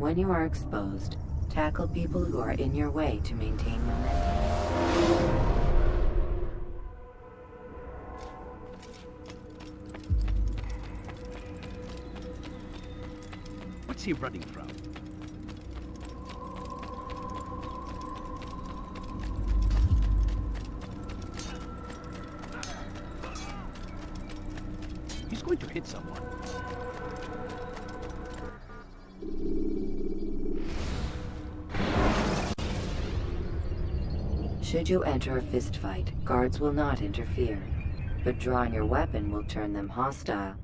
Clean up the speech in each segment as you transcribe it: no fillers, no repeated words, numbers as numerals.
When you are exposed, tackle people who are in your way to maintain momentum. What's he running from? He's going to hit someone. Should you enter a fistfight, guards will not interfere, but drawing your weapon will turn them hostile.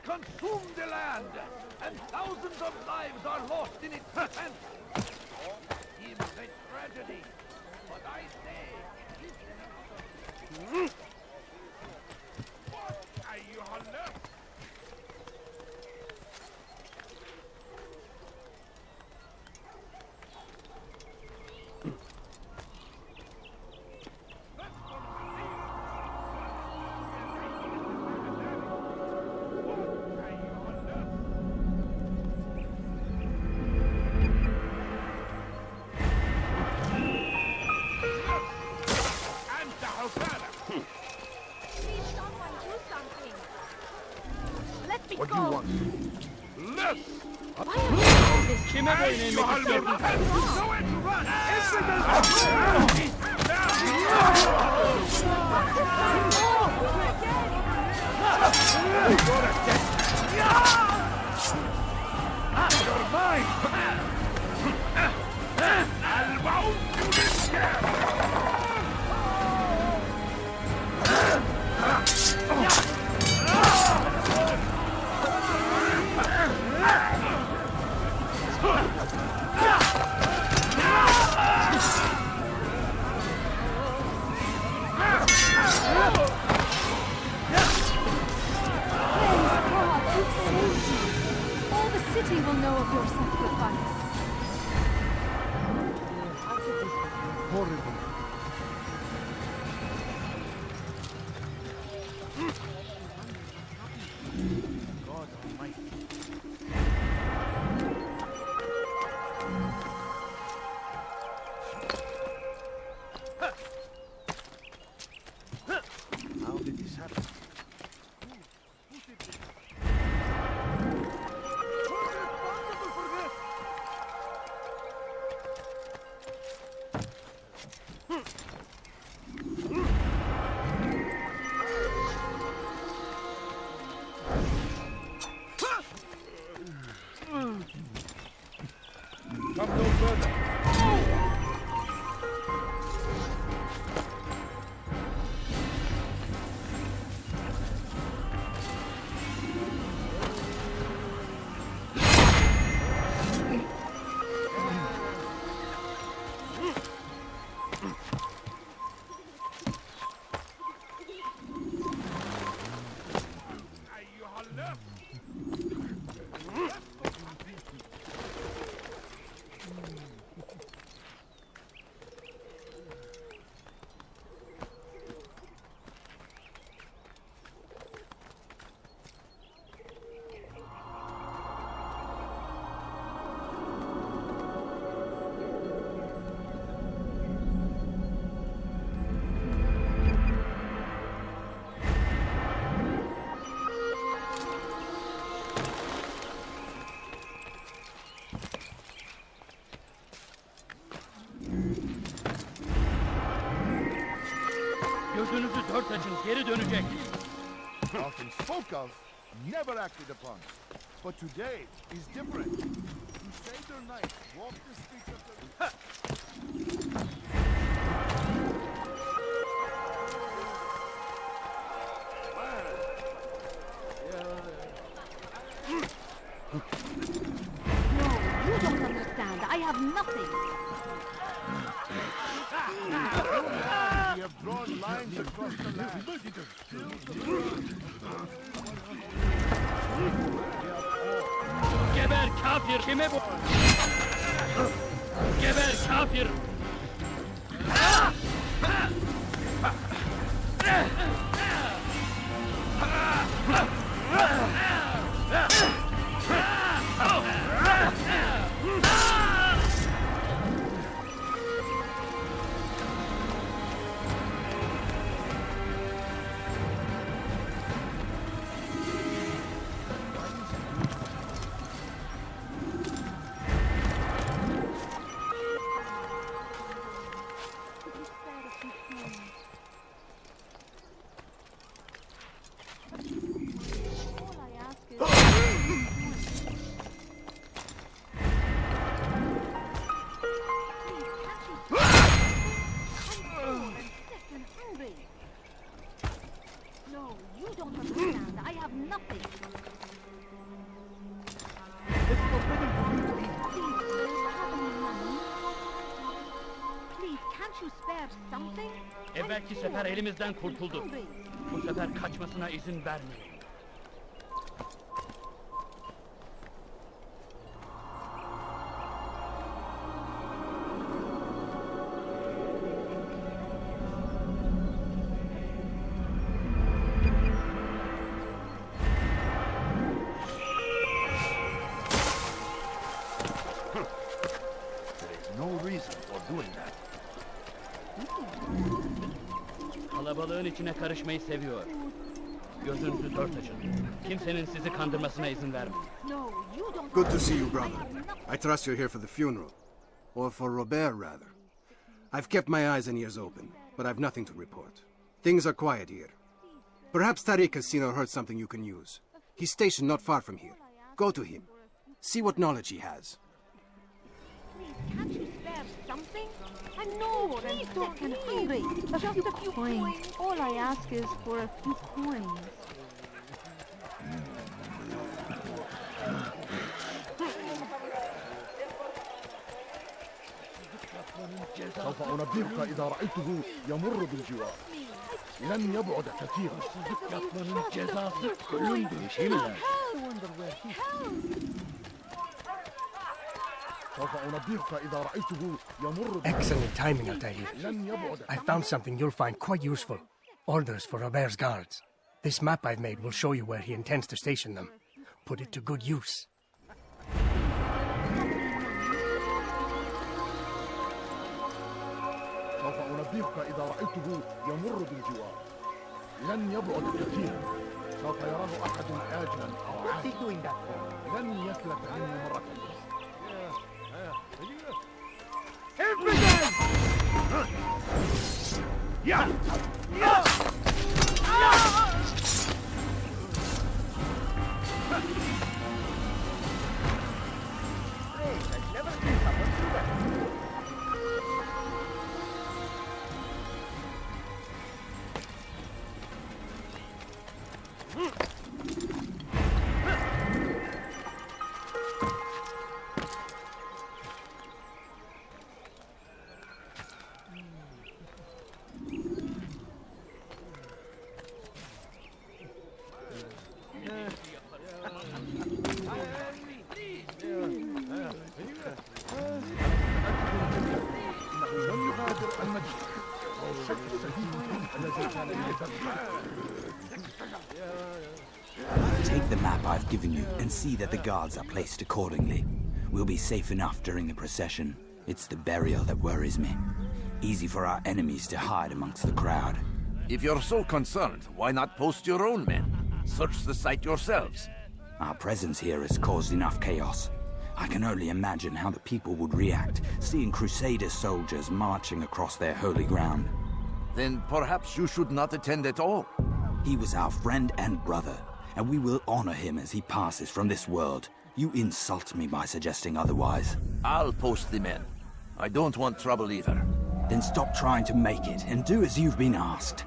Consume the land, and thousands of lives are lost in its defense. Seems a tragedy, but I say... What are you holler? What do you want? Less! City will know of your sacrifice. Horrible. God Almighty. How did this happen? Come no further. Gözünüzü dört açın, geri dönecek. Often spoke of, never acted upon. But today is different. Crusader knights walk the streets of the... No, you don't understand. I have nothing. have drawn lines across the land. Geber kafir! Kime bu? Geber kafir! Evvelki sefer elimizden kurtuldu. Bu sefer kaçmasına izin vermeyin. Kalabalığın içine karışmayı seviyor. Gözünüzü dört açın. Kimsenin sizi kandırmasına izin vermeyin. Good to see you, brother. I trust you're here for the funeral. Or for Robert, rather. I've kept my eyes and ears open, but I've nothing to report. Things are quiet here. Perhaps Tariq has seen or heard something you can use. He's stationed not far from here. Go to him. See what knowledge he has. Can't you spare something? I'm no sick and hungry. Just a few coins. All I ask is for a few coins. سوف أنبهك إذا رأيته يمر بالجوار. لن يبعد كثيرا. Excellent timing, Altair. I found something you'll find quite useful. Orders for Robert's guards. This map I've made will show you where he intends to station them. Put it to good use. سوف أنبهك إذا رأيته يمر بالجوار. لن يبعد كثيرا. سوف يراه أحد آجلا أو عاجلا. لن يفلت منه مرة. Yeah! Take the map I've given you and see that the guards are placed accordingly. We'll be safe enough during the procession. It's the burial that worries me. Easy for our enemies to hide amongst the crowd. If you're so concerned, why not post your own men? Search the site yourselves. Our presence here has caused enough chaos. I can only imagine how the people would react, seeing Crusader soldiers marching across their holy ground. Then perhaps you should not attend at all. He was our friend and brother, and we will honor him as he passes from this world. You insult me by suggesting otherwise. I'll post the men. I don't want trouble either. Then stop trying to make it, and do as you've been asked.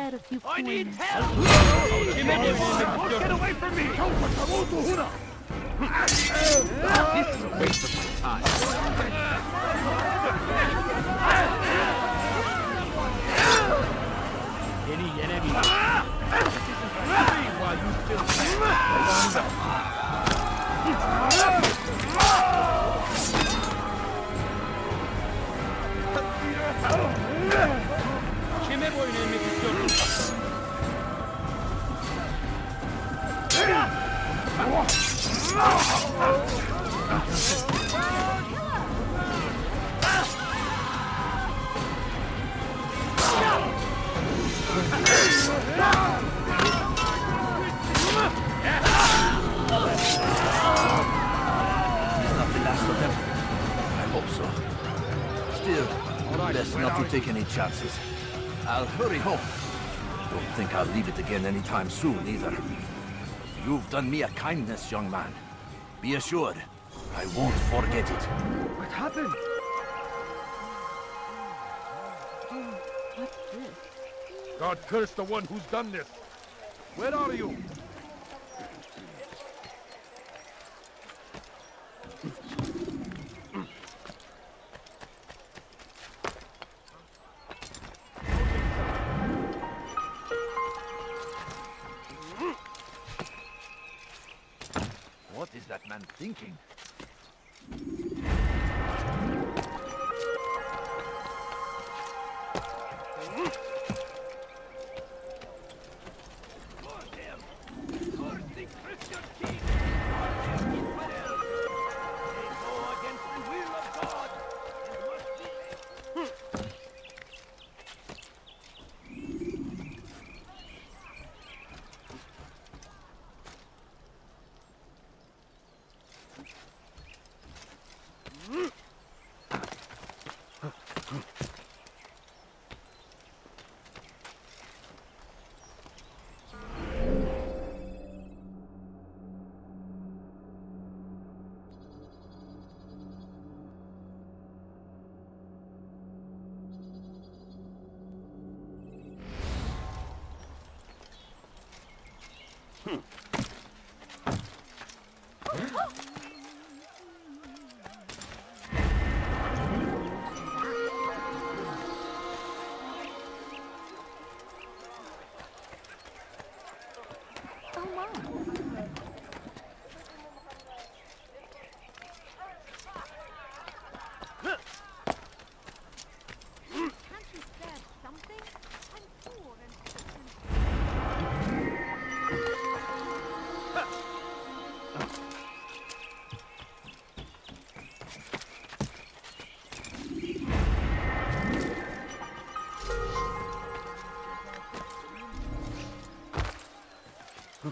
spare a few I need coins. help! Don't get away from me! This is a waste of my time. Any enemy? While you still Kime boyun eğmek istiyorsun? Not the last of them. I hope so. Still, best not to take any chances. I'll hurry home. Don't think I'll leave it again anytime soon, either. You've done me a kindness, young man. Be assured, I won't forget it. What happened? What's this? God curse the one who's done this. Where are you? What is that man thinking?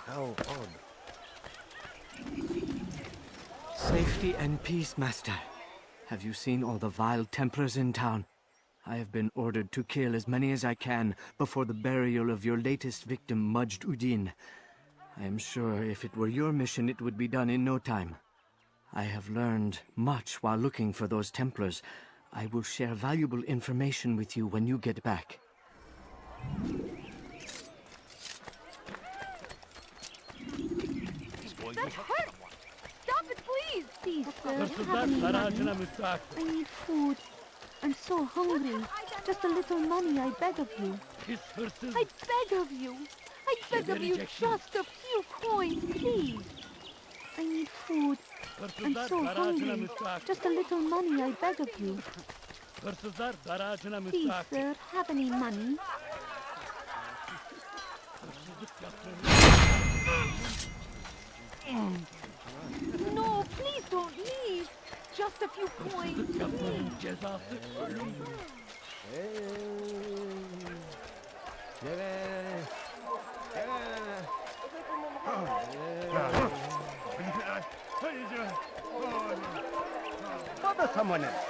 How odd. Safety and peace, Master. Have you seen all the vile Templars in town? I have been ordered to kill as many as I can before the burial of your latest victim, Majd Udin. I am sure if it were your mission, it would be done in no time. I have learned much while looking for those Templars. I will share valuable information with you when you get back. That hurts! Stop it, please! Please, sir, have any money? I need food. I'm so hungry. Just a little money, I beg of you. I beg of you. I beg of you, just a few coins, please. I need food. I'm so hungry. Just a little money, I beg of you. Please, sir, have any money? No, please don't leave. Just a few coins. Bother someone else.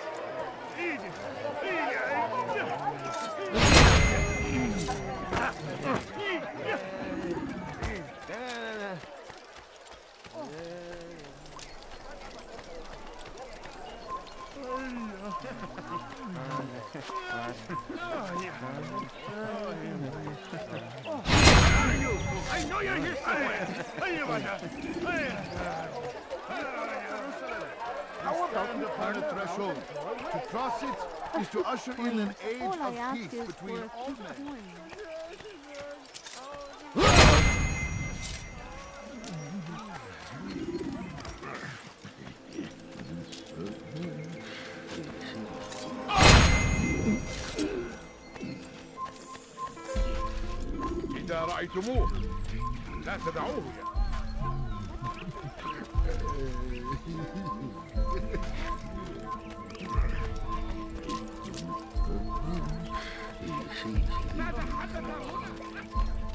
here somewhere. Stand upon the threshold. To cross it is to usher in an age All I of ask peace is between for a all few men. coins. إذا رأيتموه لا تدعوه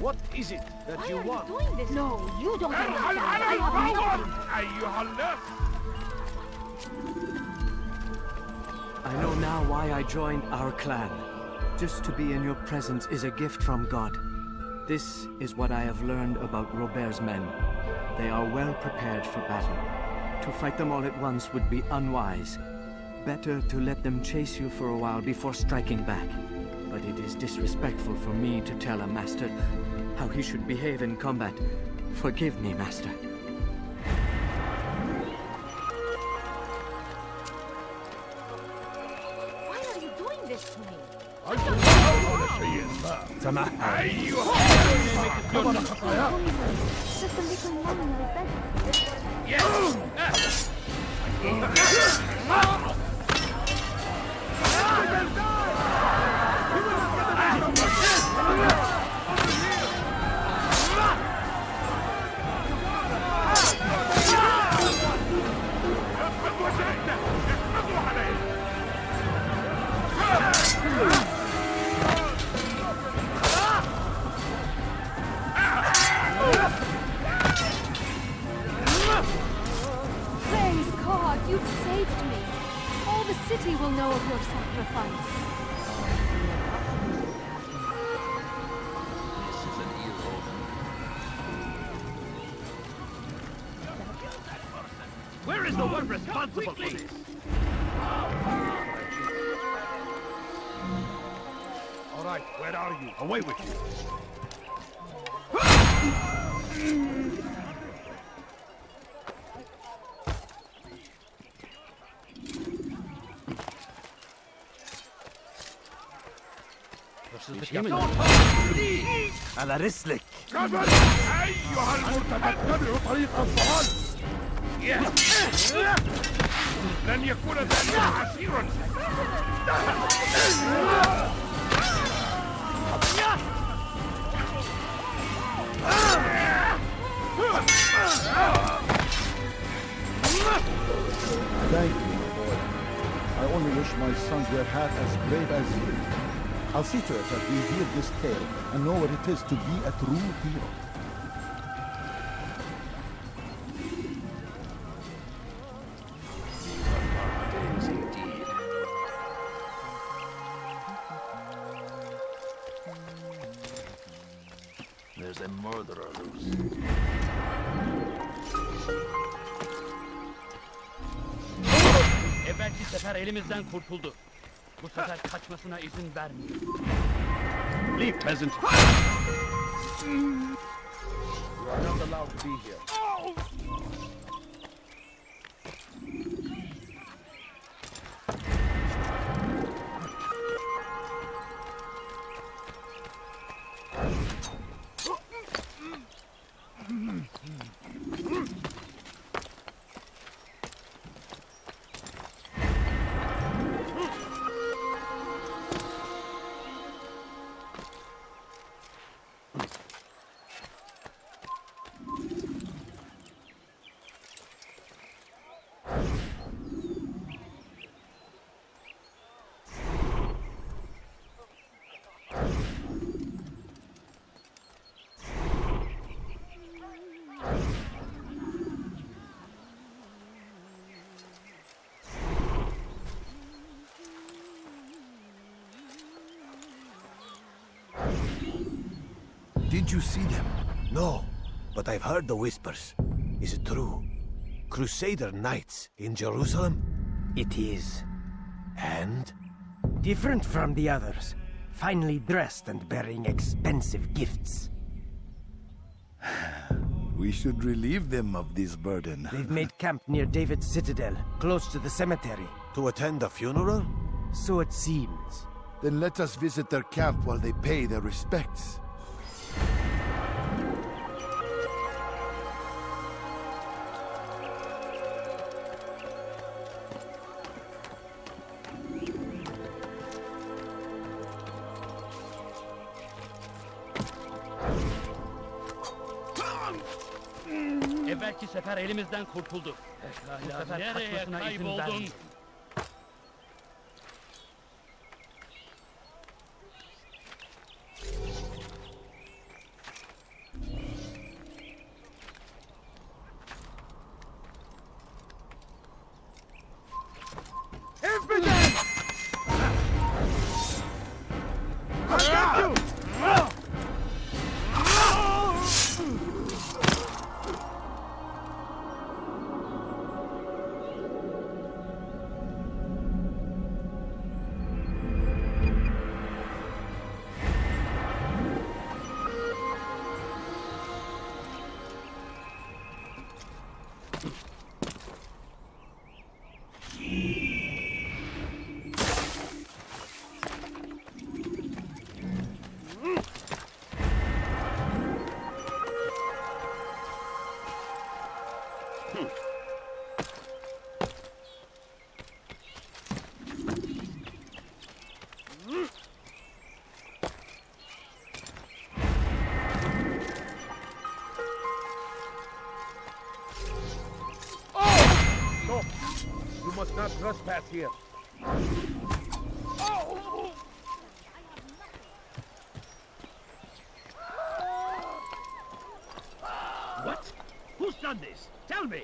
What is it that Why you are want? you doing this? No, you don't understand. على I have الفور nothing. أيها الناس. I know now why I joined our clan. Just to be in your presence is a gift from God. This is what I have learned about Robert's men. They are well prepared for battle. To fight them all at once would be unwise. Better to let them chase you for a while before striking back. But it is disrespectful for me to tell a master how he should behave in combat. Forgive me, master. Why are you doing this to me? Just a little money, I beg. Praise God, you've saved me. All the city will know of your sacrifice. This is an ill omen. Where is the one responsible for this? All right, where are you? Away with you. على رسلك. قبل أيها المرتد اتبعوا طريق الضلال. لن يكون ذلك عسيرا. Thank you, my boy. I only wish my sons were half as brave as you. I'll see to it that we hear this tale and know what it is to be a true hero. Days indeed. There's a murderer loose. Evvelki sefer elimizden kurtuldu. Bu sefer kaçmasına izin vermeyin. Leave, peasant. You are not allowed to be here. Did you see them? No, but I've heard the whispers. Is it true? Crusader knights in Jerusalem? It is. And? Different from the others. Finely dressed and bearing expensive gifts. We should relieve them of this burden. They've made camp near David's citadel, close to the cemetery. To attend a funeral? So it seems. Then let us visit their camp while they pay their respects. Evvelki sefer elimizden kurtulduk. Bu sefer kaçmasına izin vermeyiz. You must not trespass here. What? Who's done this? Tell me!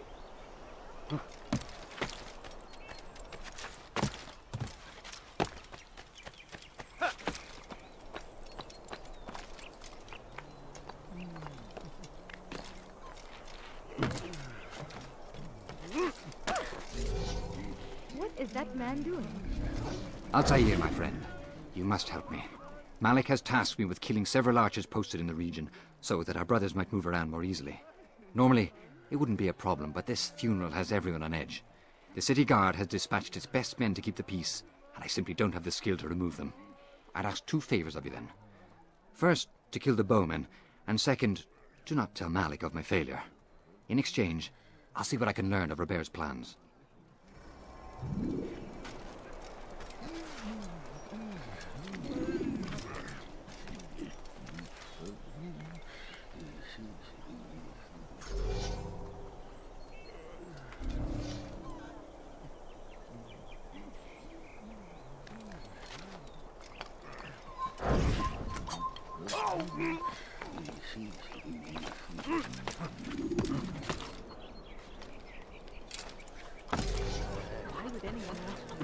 What is that man doing? Altair, my friend. You must help me. Malik has tasked me with killing several archers posted in the region, so that our brothers might move around more easily. Normally, it wouldn't be a problem, but this funeral has everyone on edge. The city guard has dispatched its best men to keep the peace, and I simply don't have the skill to remove them. I'd ask 2 favors of you then. First, to kill the bowmen, and second, do not tell Malik of my failure. In exchange, I'll see what I can learn of Robert's plans. Why would anyone want to?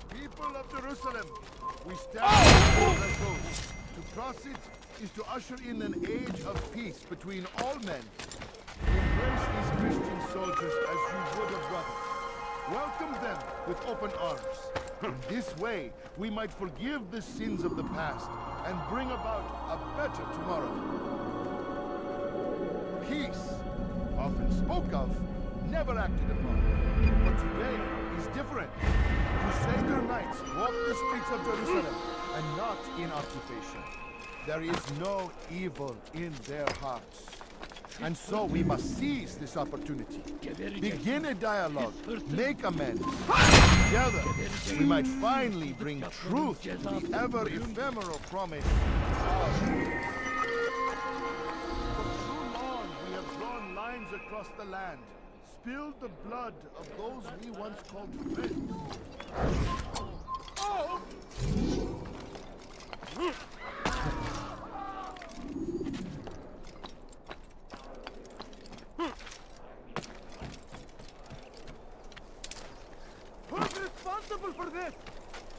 People of Jerusalem, we stand at the threshold. To cross it is to usher in an age of peace between all men. Embrace these Christian soldiers as you would a brother. Welcome them with open arms. In this way, we might forgive the sins of the past and bring about a better tomorrow. Peace, often spoke of, never acted upon. But today is different. Crusader knights walk the streets of Jerusalem and not in occupation. There is no evil in their hearts. And so we must seize this opportunity. Begin a dialogue, make amends. Together, we might finally bring truth to the ever-ephemeral promise of peace. For too long, we have drawn lines across the land, spilled the blood of those we once called friends.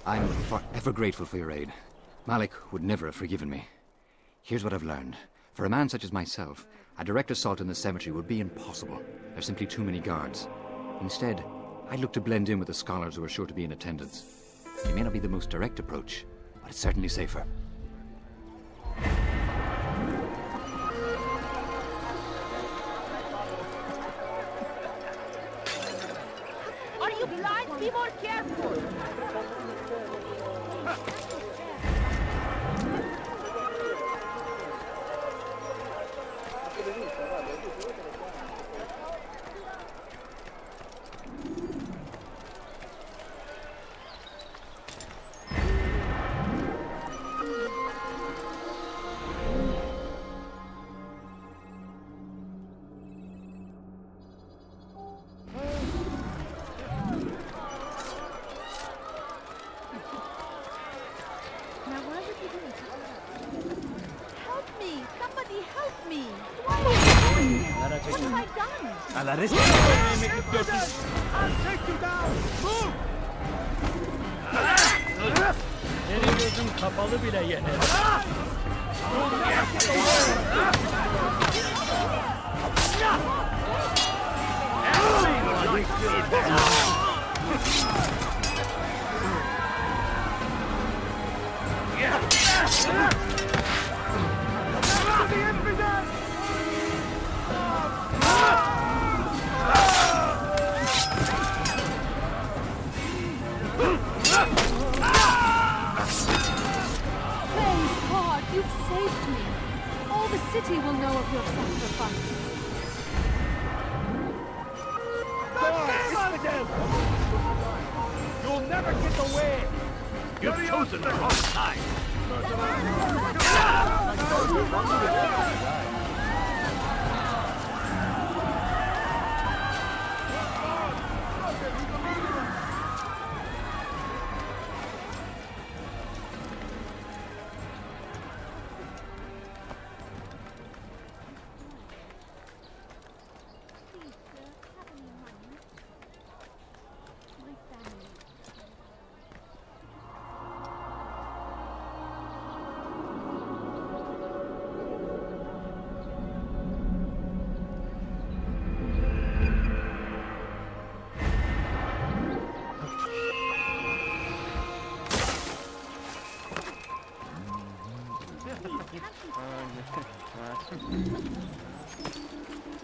I'm forever grateful for your aid. Malik would never have forgiven me. Here's what I've learned. For a man such as myself, a direct assault on the cemetery would be impossible. There's simply too many guards. Instead, I'd look to blend in with the scholars who are sure to be in attendance. It may not be the most direct approach, but it's certainly safer. Are you blind? Be more careful!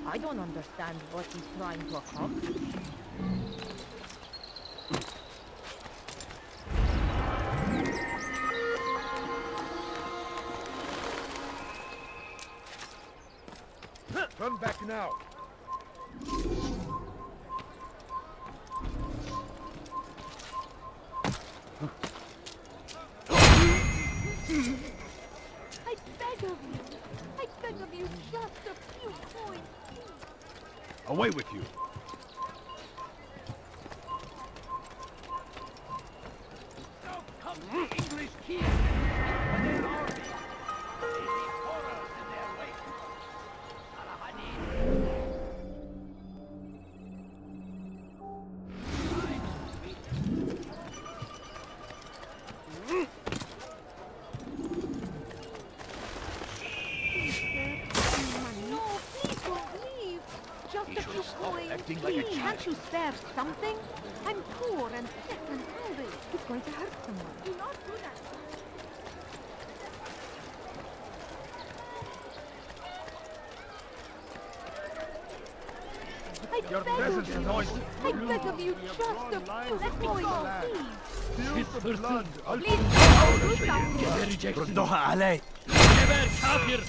I don't understand what he's trying to accomplish. Turn back now. I beg of you, just a few points. Away with you. Now come the English king and their army. They leave horrors in their wake. Acting like a child. Can't you spare something? I'm poor and sick and hungry. It's going to hurt someone. Do not do that. Your presence is noisy. I beg of you, just a few points, please. Feel the blood. Please, do something. ردوها علي. Geber kafir!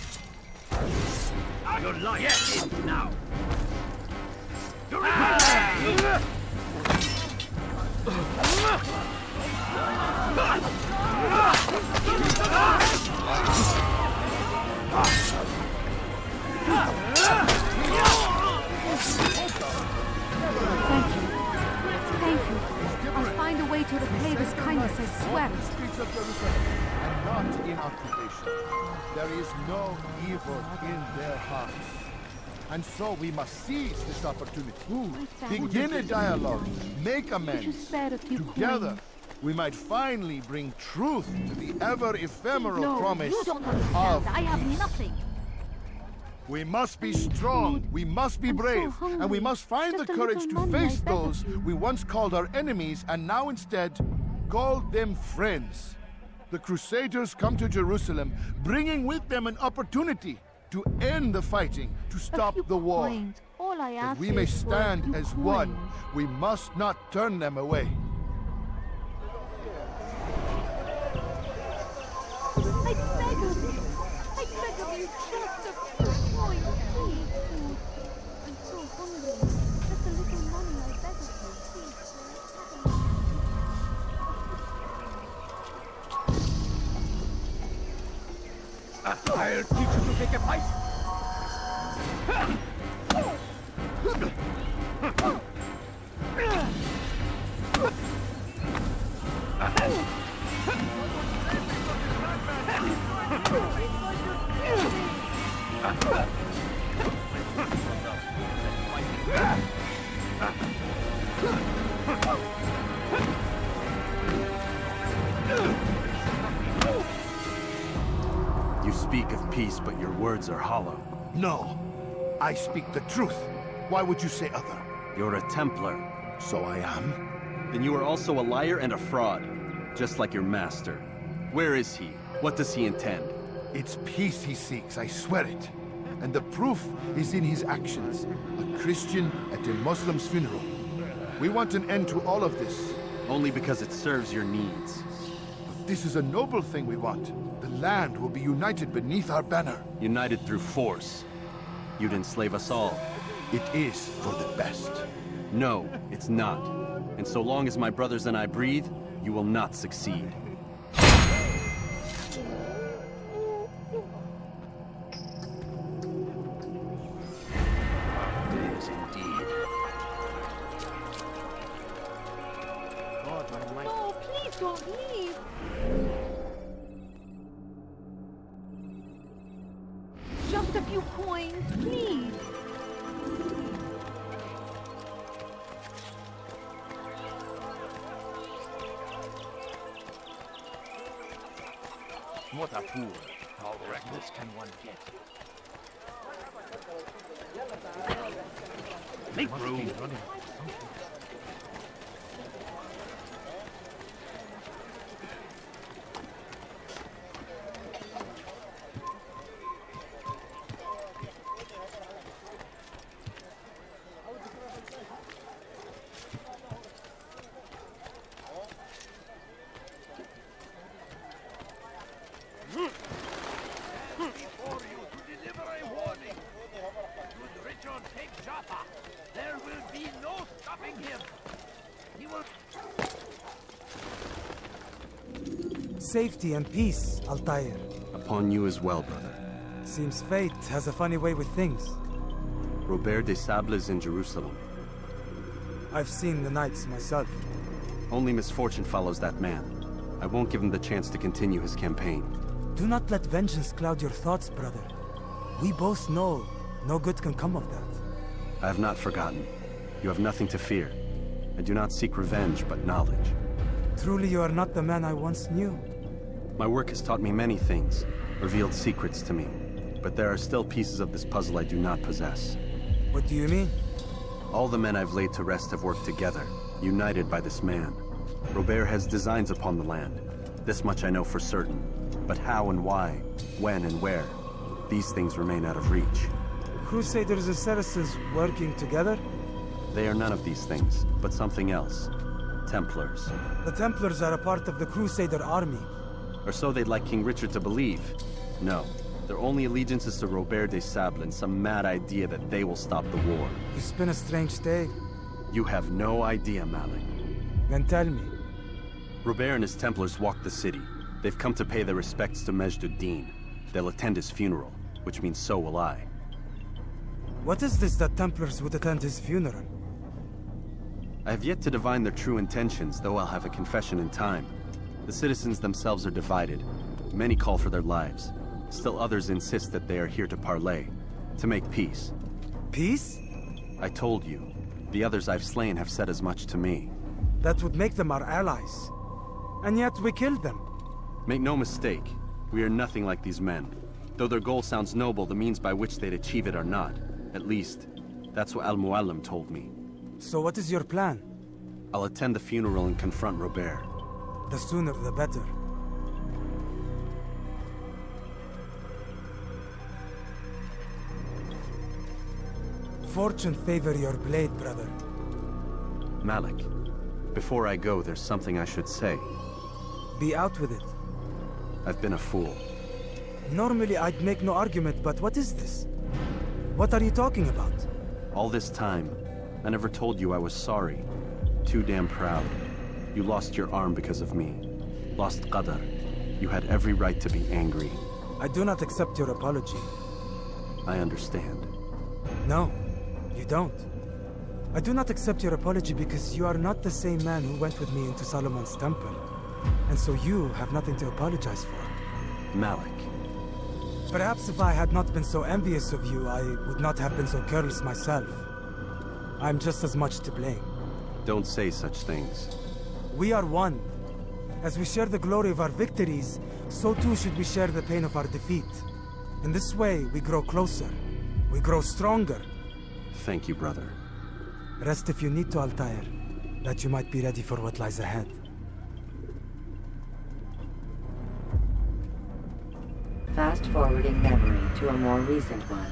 Your life yes. Now. Thank you. I'll find a way to repay this kindness, I swear. The streets of Jerusalem and not in occupation. There is no evil in their hearts. And so we must seize this opportunity. Begin a dialogue, make amends. Together, we might finally bring truth to the ever-ephemeral No, promise you don't of understand. I have peace. nothing. We must be strong, we must be brave, and we must find the courage to face those we once called our enemies and now instead call them friends. The Crusaders come to Jerusalem, bringing with them an opportunity to end the fighting, to stop the war. All I That ask we may is for a stand few as one, coins. we must not turn them away. I beg of you, just a few coins, please. I'm so hungry. Just a little money, I beg of you, please. I'll teach you to take a fight. You speak of peace, but your words are hollow. No, I speak the truth. Why would you say other? You're a Templar. So I am? Then you are also a liar and a fraud, just like your master. Where is he? What does he intend? It's peace he seeks, I swear it. And the proof is in his actions. A Christian at a Muslim's funeral. We want an end to all of this. Only because it serves your needs. But this is a noble thing we want. The land will be united beneath our banner. United through force. You'd enslave us all. It is for the best. No, it's not. And so long as my brothers and I breathe, you will not succeed. No, please don't leave. Just a few coins, please. What a fool. How reckless can one get? Make room. Before you to deliver a warning. Should Richard take Jaffa, there will be no stopping him. He will... Safety and peace, Altair. Upon you as well, brother. Seems fate has a funny way with things. Robert de Sable is in Jerusalem. I've seen the Knights myself. Only misfortune follows that man. I won't give him the chance to continue his campaign. Do not let vengeance cloud your thoughts, brother. We both know no good can come of that. I have not forgotten. You have nothing to fear. I do not seek revenge, but knowledge. Truly you are not the man I once knew. My work has taught me many things, revealed secrets to me. But there are still pieces of this puzzle I do not possess. What do you mean? All the men I've laid to rest have worked together, united by this man. Robert has designs upon the land. This much I know for certain. But how and why, when and where, these things remain out of reach. Crusaders and Saracens working together? They are none of these things, but something else. Templars. The Templars are a part of the Crusader army. Or so they'd like King Richard to believe. No, their only allegiance is to Robert de Sable and some mad idea that they will stop the war. You spin a strange tale. You have no idea, Malik. Then tell me. Robert and his Templars walk the city. They've come to pay their respects to Majd-ud-Din. They'll attend his funeral, which means so will I. What is this that Templars would attend his funeral? I have yet to divine their true intentions, though I'll have a confession in time. The citizens themselves are divided. Many call for their lives. Still others insist that they are here to parley, to make peace. Peace? I told you. The others I've slain have said as much to me. That would make them our allies. And yet we killed them. Make no mistake, we are nothing like these men. Though their goal sounds noble, the means by which they'd achieve it are not. At least, that's what Al-Muallim told me. So what is your plan? I'll attend the funeral and confront Robert. The sooner the better. Fortune favor your blade, brother. Malik, before I go, there's something I should say. Be out with it. I've been a fool. Normally I'd make no argument, but what is this? What are you talking about? All this time, I never told you I was sorry. Too damn proud. You lost your arm because of me. Lost Qadar. You had every right to be angry. I do not accept your apology. I understand. No, you don't. I do not accept your apology because you are not the same man who went with me into Solomon's temple. And so you have nothing to apologize for. Malik. Perhaps if I had not been so envious of you, I would not have been so careless myself. I'm just as much to blame. Don't say such things. We are one. As we share the glory of our victories, so too should we share the pain of our defeat. In this way, we grow closer. We grow stronger. Thank you, brother. Rest if you need to, Altair, that you might be ready for what lies ahead. Fast-forwarding memory to a more recent one.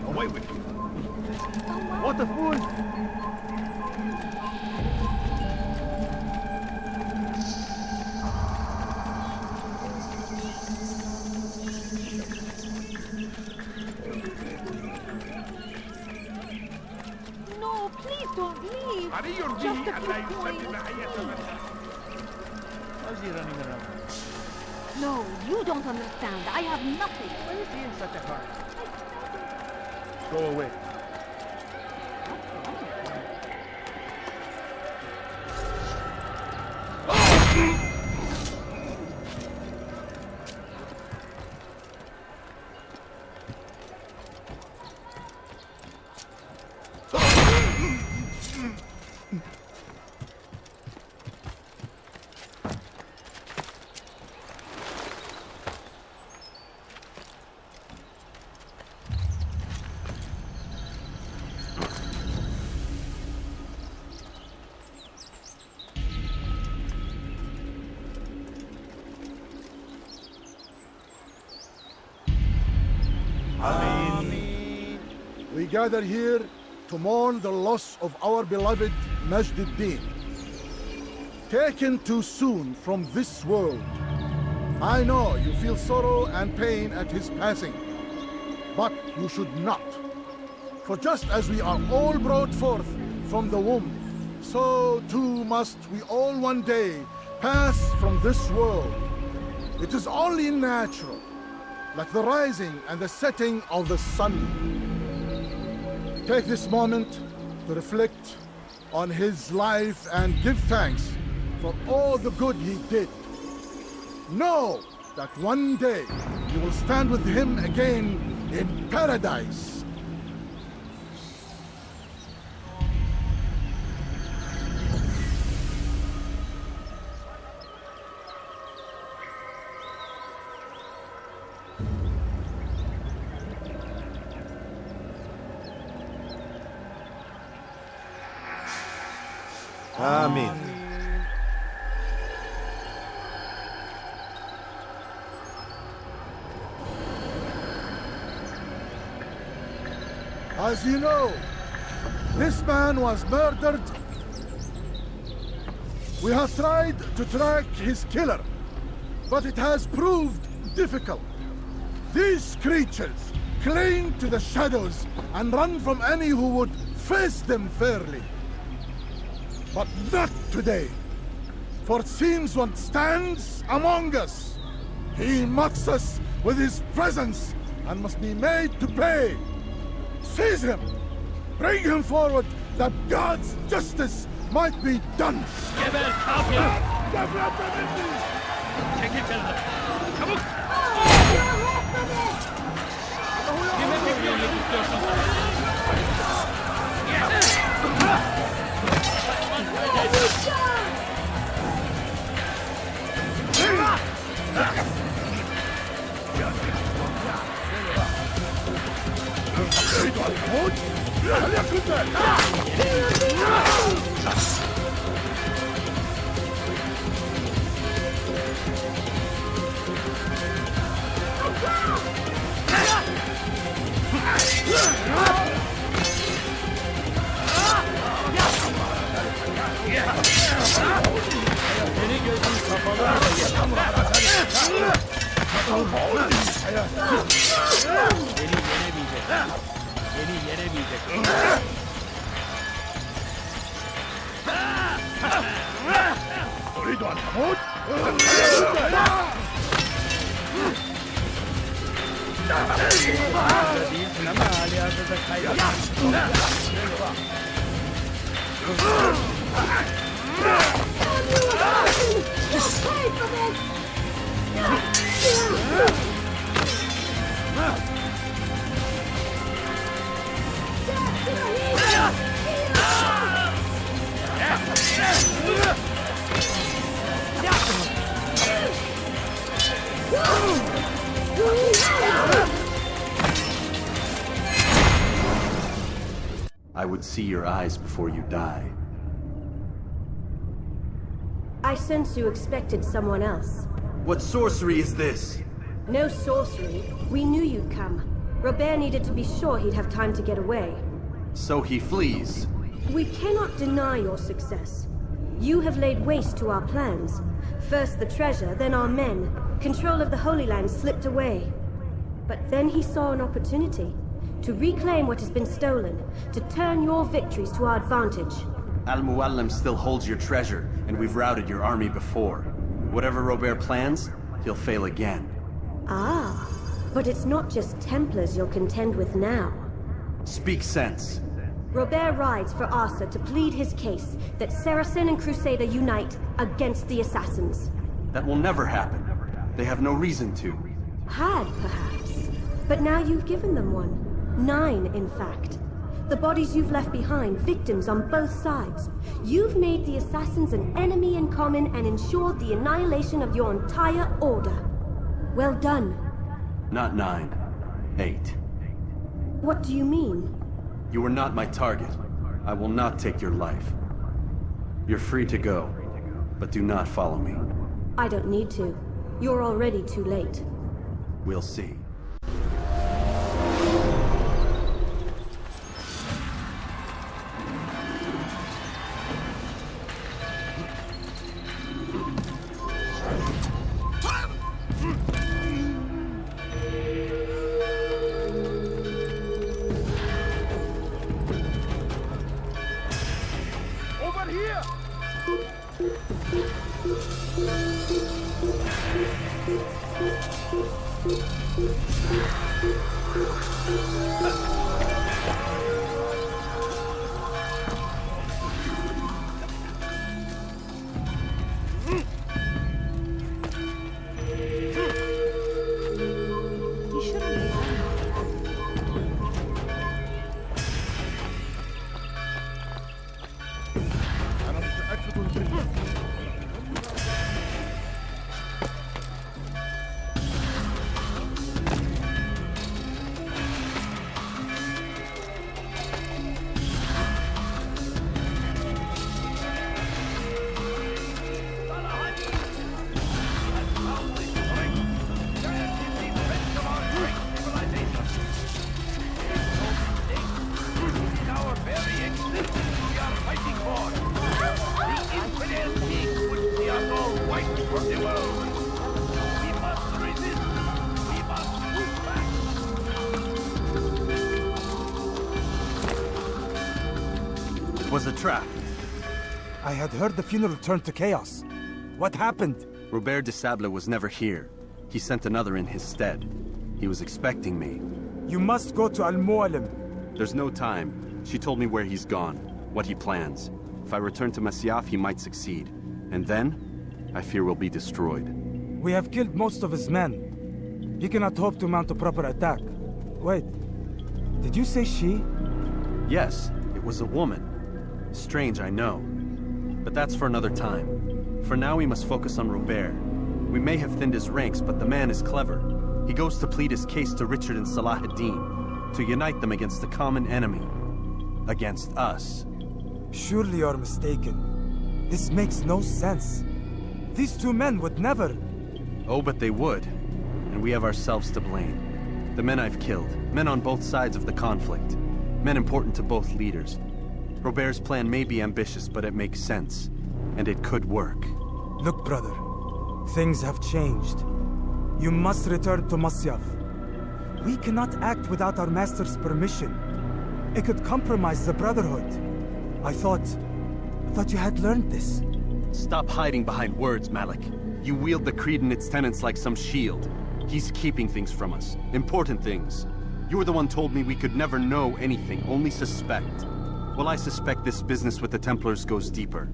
Away with you! What a fool! No, please don't leave. Just a few coins. How's he running around? No, you don't understand. I have nothing. Why is he in such a hurry? Go away. We gather here to mourn the loss of our beloved Majd-ud-Din. Taken too soon from this world. I know you feel sorrow and pain at his passing, but you should not. For just as we are all brought forth from the womb, so too must we all one day pass from this world. It is only natural, like the rising and the setting of the sun. Take this moment to reflect on his life and give thanks for all the good he did. Know that one day you will stand with him again in paradise. Amen. As you know, this man was murdered. We have tried to track his killer, but it has proved difficult. These creatures cling to the shadows and run from any who would face them fairly. But not today. For it seems one stands among us. He mocks us with his presence and must be made to pay. Seize him! Bring him forward that God's justice might be done! Geber kafir! Çekil kenara! Çabuk! Kime bekliyorsun istiyorsun? Seni gözün kapalı mı? Beni yenemeyecek. أريد أن أموت؟ Değilsin ama halihazırda kaybettin. I would see your eyes before you die. I sense you expected someone else. What sorcery is this? No sorcery. We knew you'd come. Robert needed to be sure he'd have time to get away. So he flees. We cannot deny your success. You have laid waste to our plans. First the treasure, then our men. Control of the Holy Land slipped away. But then he saw an opportunity to reclaim what has been stolen, to turn your victories to our advantage. Al-Muallim still holds your treasure, and we've routed your army before. Whatever Robert plans, he'll fail again. Ah, but it's not just Templars you'll contend with now. Speak sense. Robert rides for Asa to plead his case that Saracen and Crusader unite against the Assassins. That will never happen. They have no reason to. Had, perhaps. But now you've given them one. 9, in fact. The bodies you've left behind, victims on both sides. You've made the Assassins an enemy in common and ensured the annihilation of your entire order. Well done. Not 9. 8. What do you mean? You were not my target. I will not take your life. You're free to go, but do not follow me. I don't need to. You're already too late. We'll see. was a trap. I had heard the funeral turned to chaos. What happened? Robert de Sable was never here. He sent another in his stead. He was expecting me. You must go to Al-Mualim. There's no time. She told me where he's gone, what he plans. If I return to Masyaf, he might succeed. And then, I fear we'll be destroyed. We have killed most of his men. He cannot hope to mount a proper attack. Wait, did you say she? Yes, it was a woman. Strange, I know. But that's for another time. For now, we must focus on Robert. We may have thinned his ranks, but the man is clever. He goes to plead his case to Richard and Salah ad-Din, to unite them against the common enemy. Against us. Surely you're mistaken. This makes no sense. These two men would never... Oh, but they would. And we have ourselves to blame. The men I've killed, men on both sides of the conflict, men important to both leaders. Robert's plan may be ambitious, but it makes sense. And it could work. Look, brother. Things have changed. You must return to Masyaf. We cannot act without our master's permission. It could compromise the Brotherhood. I thought you had learned this. Stop hiding behind words, Malik. You wield the creed and its tenets like some shield. He's keeping things from us. Important things. You were the one told me we could never know anything, only suspect. Well, I suspect this business with the Templars goes deeper.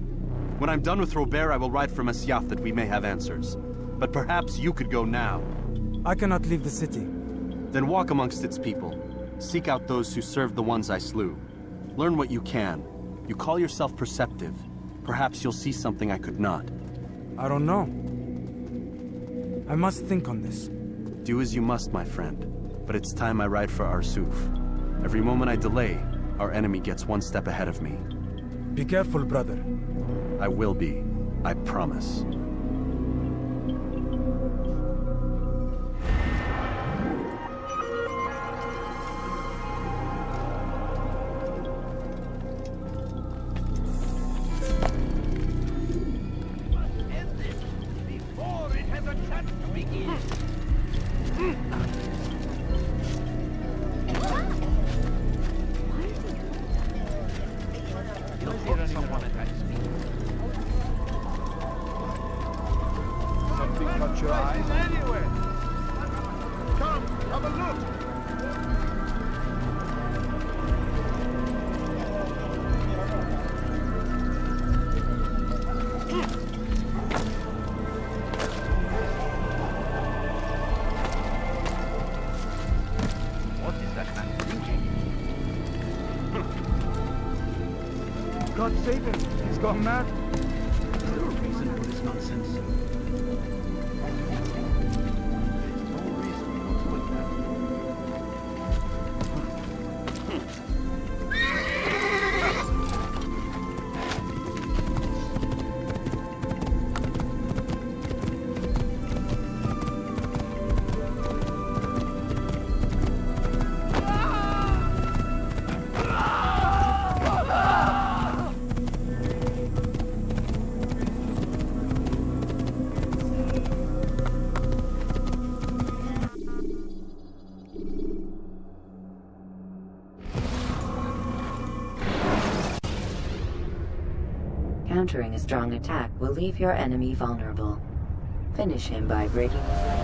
When I'm done with Robert, I will ride for Masyaf that we may have answers. But perhaps you could go now. I cannot leave the city. Then walk amongst its people. Seek out those who served the ones I slew. Learn what you can. You call yourself perceptive. Perhaps you'll see something I could not. I don't know. I must think on this. Do as you must, my friend. But it's time I ride for Arsuf. Every moment I delay, our enemy gets one step ahead of me. Be careful, brother. I will be. I promise. God save him. He's gone mad. Is there a reason for this nonsense? There's no reason whatsoever. Countering a strong attack will leave your enemy vulnerable. Finish him by breaking the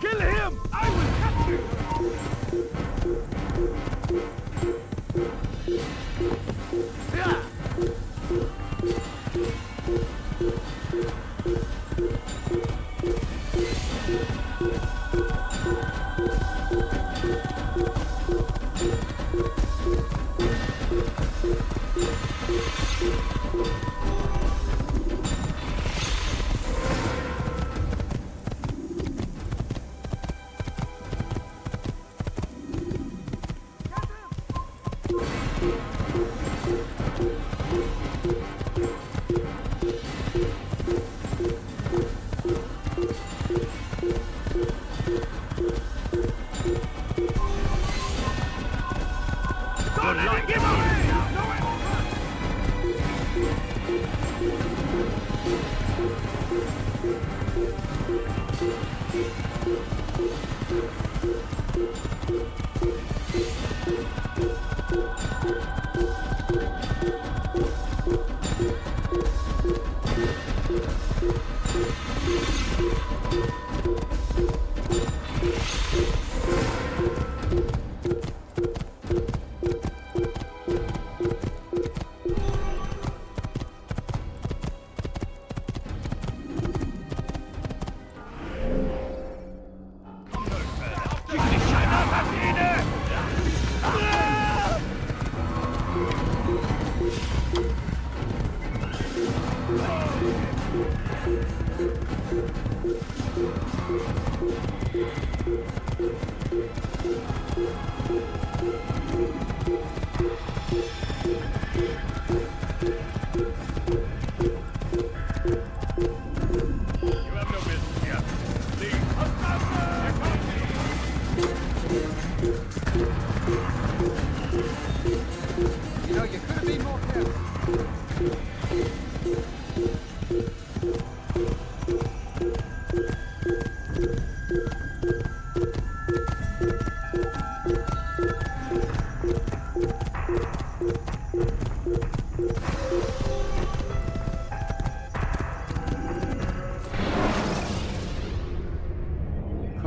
Kill him! I will catch you!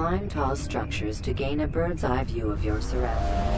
Climb tall structures to gain a bird's eye view of your surroundings.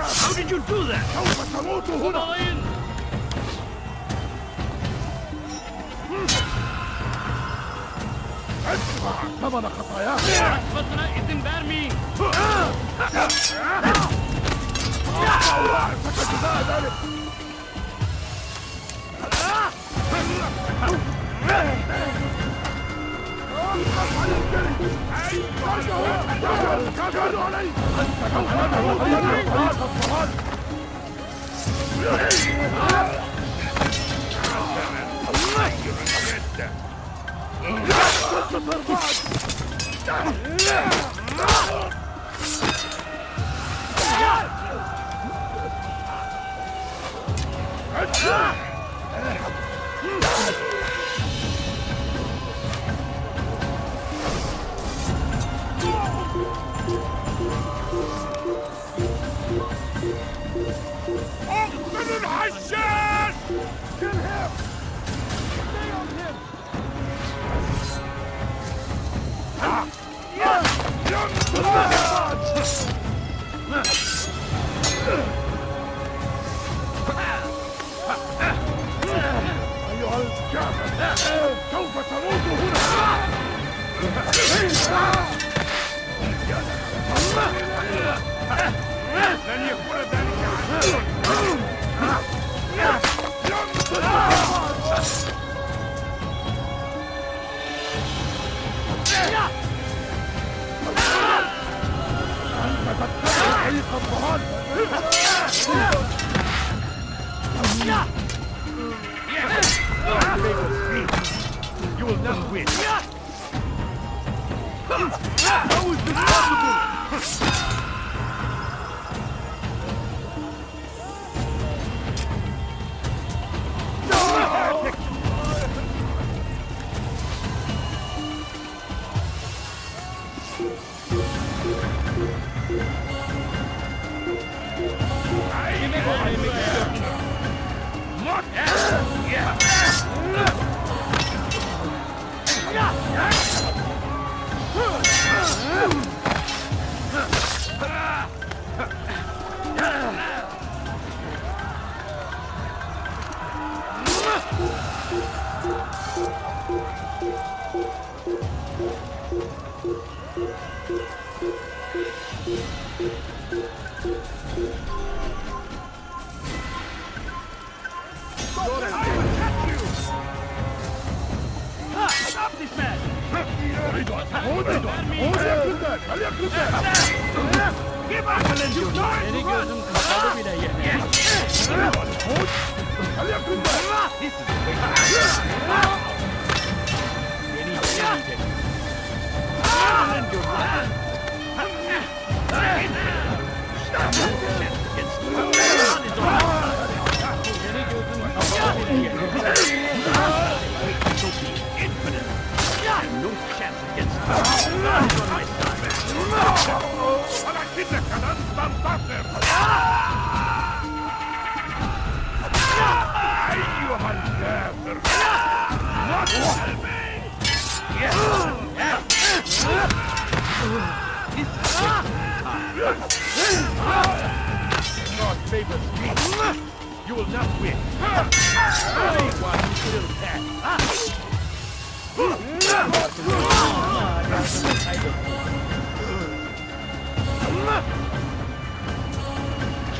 How did you do that? ثمن خطاياك Basına izin vermeyin. You will not win. How is this possible? Stop this man! Give up! You Seni gözüm kapalı bile yener. This is Beni yiyecek. Lend your life. Seni gözüm kapalı bile yener. no chance against us. Not on my side. God favors me. You will not win.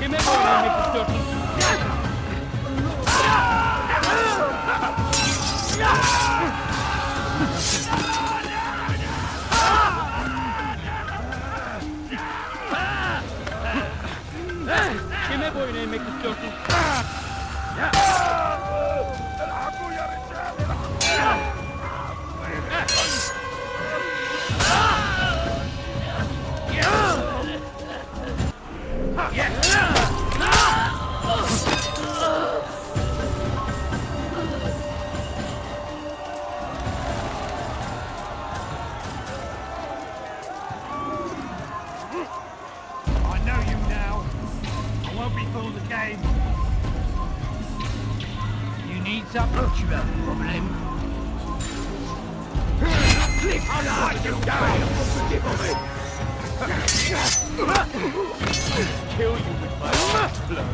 Kime vermek istiyorsun? Kime boyun eğmek istiyorsun? Ça peut, tu as un problème. Kill you with my last blow.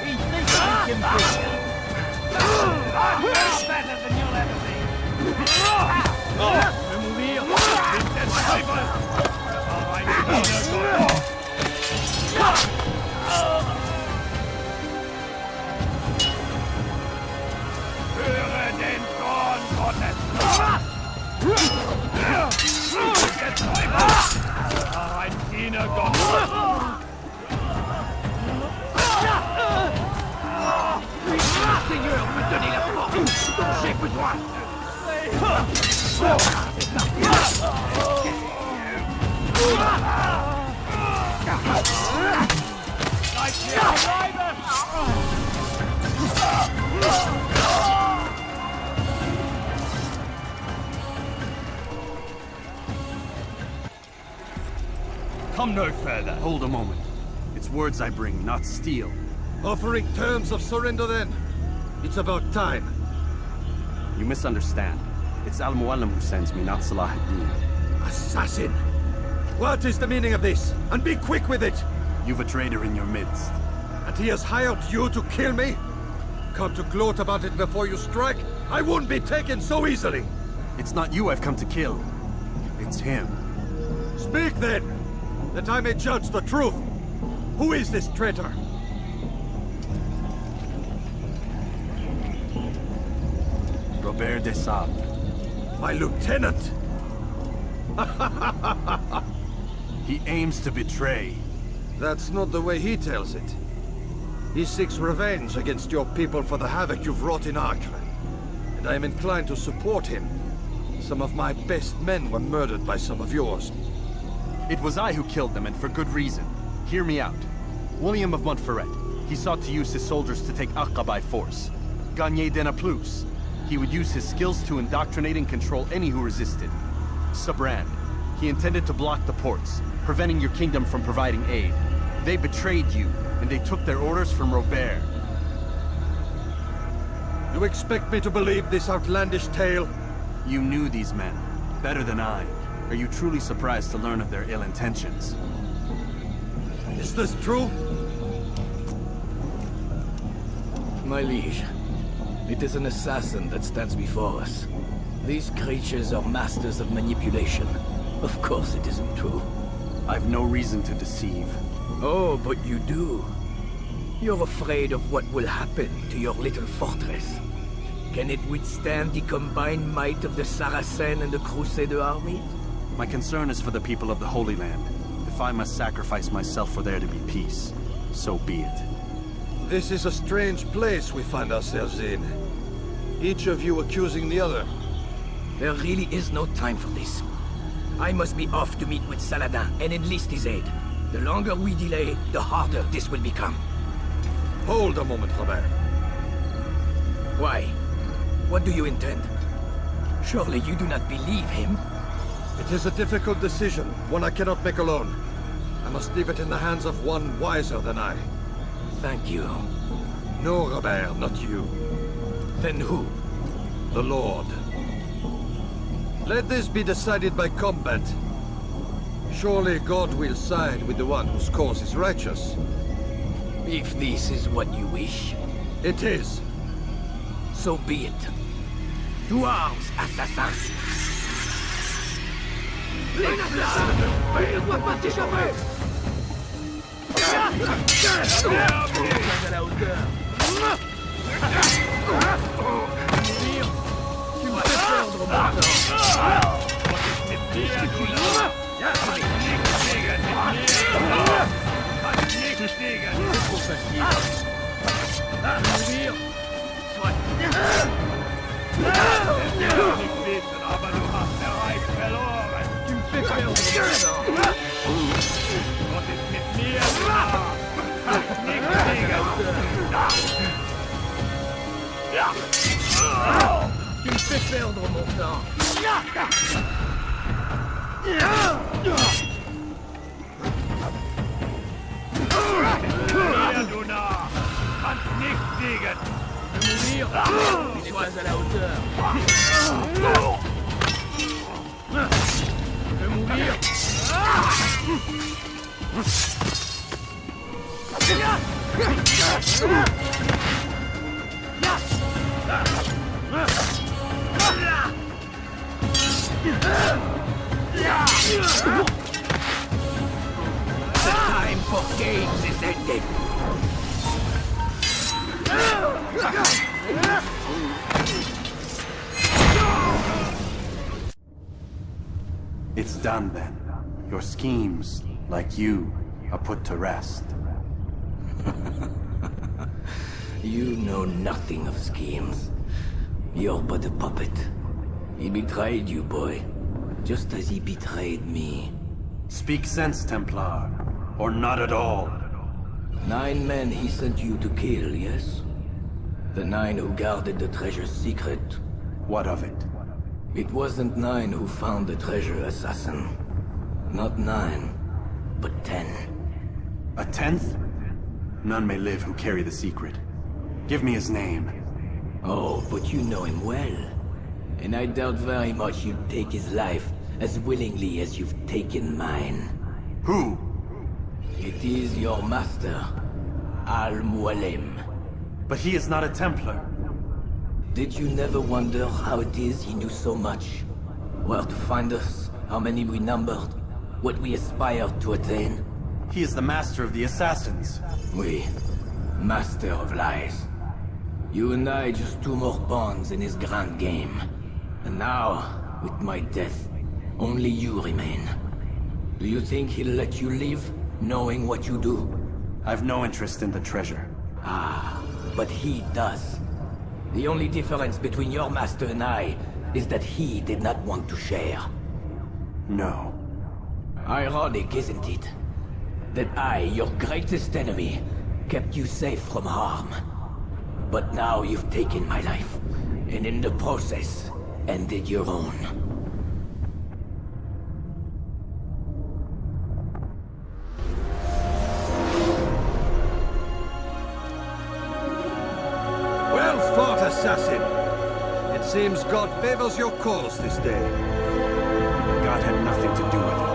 He thinks he can beat you. Better than you'll ever be. Seigneur, me donner la force dont j'ai besoin. Come no further. Hold a moment. It's words I bring, not steel. Offering terms of surrender then? It's about time. You misunderstand. It's Al-Mualim who sends me, not Salah ad-Din. Assassin! What is the meaning of this? And be quick with it! You've a traitor in your midst. And he has hired you to kill me? Come to gloat about it before you strike? I won't be taken so easily! It's not you I've come to kill. It's him. Speak then! That I may judge the truth! Who is this traitor? Robert de Sable. My lieutenant! He aims to betray. That's not the way he tells it. He seeks revenge against your people for the havoc you've wrought in Acre. And I am inclined to support him. Some of my best men were murdered by some of yours. It was I who killed them, and for good reason. Hear me out. William of Montferrat. He sought to use his soldiers to take Acre by force. Gagné de Naplouse. He would use his skills to indoctrinate and control any who resisted. Sabrand. He intended to block the ports, preventing your kingdom from providing aid. They betrayed you, and they took their orders from Robert. You expect me to believe this outlandish tale? You knew these men, better than I. Are you truly surprised to learn of their ill intentions? Is this true? My liege, it is an assassin that stands before us. These creatures are masters of manipulation. Of course it isn't true. I've no reason to deceive. Oh, but you do. You're afraid of what will happen to your little fortress. Can it withstand the combined might of the Saracen and the Crusader armies? My concern is for the people of the Holy Land. If I must sacrifice myself for there to be peace, so be it. This is a strange place we find ourselves in. Each of you accusing the other. There really is no time for this. I must be off to meet with Saladin and enlist his aid. The longer we delay, the harder this will become. Hold a moment, Robert. Why? What do you intend? Surely you do not believe him? It is a difficult decision, one I cannot make alone. I must leave it in the hands of one wiser than I. Thank you. No, Robert, not you. Then who? The Lord. Let this be decided by combat. Surely God will side with the one whose cause is righteous. If this is what you wish. It is. So be it. To arms, assassins! Aber du hast erreicht verloren. Gott ist mit mir. Kannst nichts gegen. Tu me fais perdre mon temps. Mir, du Narr. Kannst nichts gegen. Mourir, tu n'es pas à la hauteur. Je veux mourir. The time for games is ended. It's done then. Your schemes, like you, are put to rest. You know nothing of schemes. You're but a puppet. He betrayed you, boy. Just as he betrayed me. Speak sense, Templar. Or not at all. 9 men he sent you to kill, yes? The 9 who guarded the treasure's secret. What of it? It wasn't 9 who found the treasure, assassin. Not 9, but 10. A 10th? None may live who carry the secret. Give me his name. Oh, but you know him well. And I doubt very much you'd take his life as willingly as you've taken mine. Who? It is your master, Al-Mualim. But he is not a Templar. Did you never wonder how it is he knew so much? Where to find us, how many we numbered, what we aspired to attain? He is the master of the assassins. Oui, master of lies. You and I just 2 more pawns in his grand game. And now, with my death, only you remain. Do you think he'll let you live, knowing what you do? I've no interest in the treasure. Ah, but he does. The only difference between your master and I is that he did not want to share. No. Ironic, isn't it? That I, your greatest enemy, kept you safe from harm. But now you've taken my life, and in the process, ended your own. Well fought, assassin! It seems God favors your cause this day. God had nothing to do with it.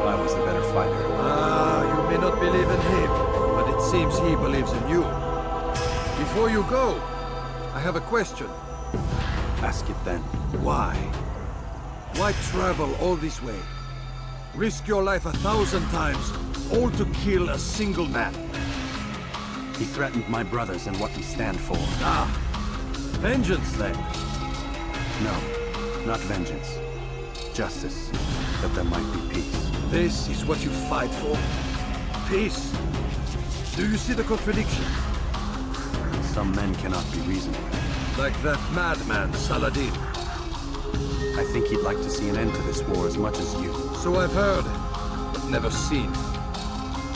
I was the better fighter. Ah, you may not believe in him, but it seems he believes in you. Before you go, I have a question. Ask it then. Why? Why travel all this way? Risk your life 1,000 times, all to kill a single man. He threatened my brothers and what we stand for. Ah, vengeance then? No, not vengeance. Justice, that there might be peace. This is what you fight for? Peace? Do you see the contradiction? Some men cannot be reasoned with. Like that madman, Saladin. I think he'd like to see an end to this war as much as you. So I've heard, but never seen.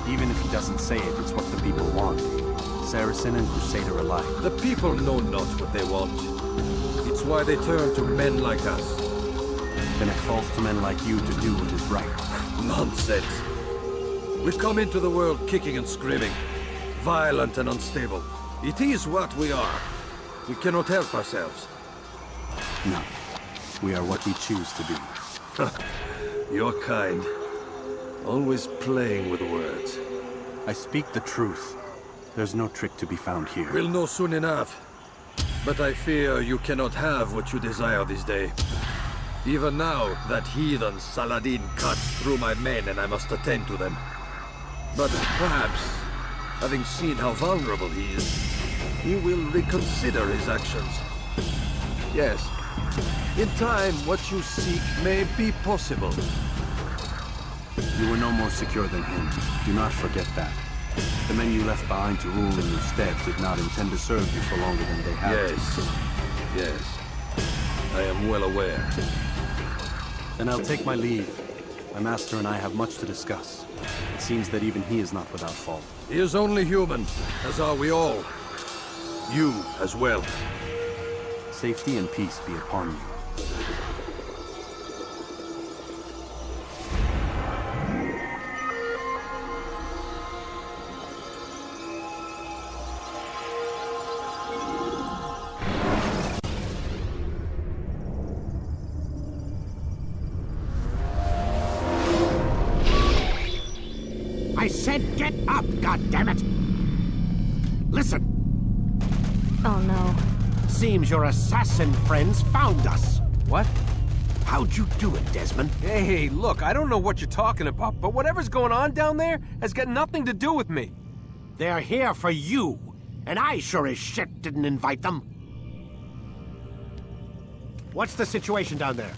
Even if he doesn't say it, it's what the people want. Saracen and Crusader alike. The people know not what they want. It's why they turn to men like us. Then it falls to men like you to do what is right. Nonsense. We come into the world kicking and screaming, violent and unstable. It is what we are. We cannot help ourselves. No. We are what we choose to be. You're kind. Always playing with words. I speak the truth. There's no trick to be found here. We'll know soon enough. But I fear you cannot have what you desire this day. Even now, that heathen Saladin cuts through my men and I must attend to them. But perhaps, having seen how vulnerable he is, he will reconsider his actions. Yes, in time, what you seek may be possible. You were no more secure than him. Do not forget that. The men you left behind to rule in your stead did not intend to serve you for longer than they have. Yes, yes. I am well aware. Then I'll take my leave. My master and I have much to discuss. It seems that even he is not without fault. He is only human, as are we all. You as well. Safety and peace be upon you. I said get up, goddammit! Listen! Oh no. Seems your assassin friends found us. What? How'd you do it, Desmond? Hey, look, I don't know what you're talking about, but whatever's going on down there has got nothing to do with me. They're here for you, and I sure as shit didn't invite them. What's the situation down there?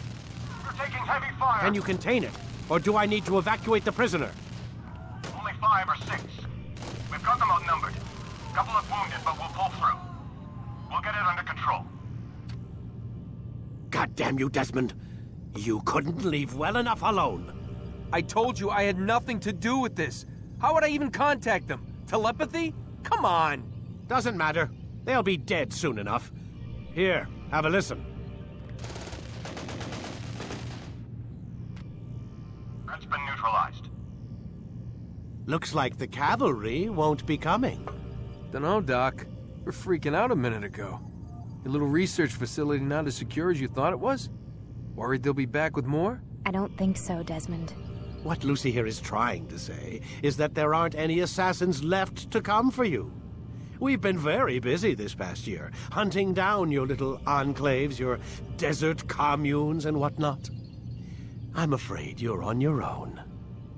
We're taking heavy fire. Can you contain it? Or do I need to evacuate the prisoner? Only 5 or 6. We've got them outnumbered. Couple of wounded, but we'll pull through. We'll get it under control. God damn you, Desmond. You couldn't leave well enough alone. I told you I had nothing to do with this. How would I even contact them? Telepathy? Come on. Doesn't matter. They'll be dead soon enough. Here, have a listen. Threat's been neutralized. Looks like the cavalry won't be coming. Dunno, Doc. We're freaking out a minute ago. Your little research facility not as secure as you thought it was? Worried they'll be back with more? I don't think so, Desmond. What Lucy here is trying to say is that there aren't any assassins left to come for you. We've been very busy this past year, hunting down your little enclaves, your desert communes and whatnot. I'm afraid you're on your own.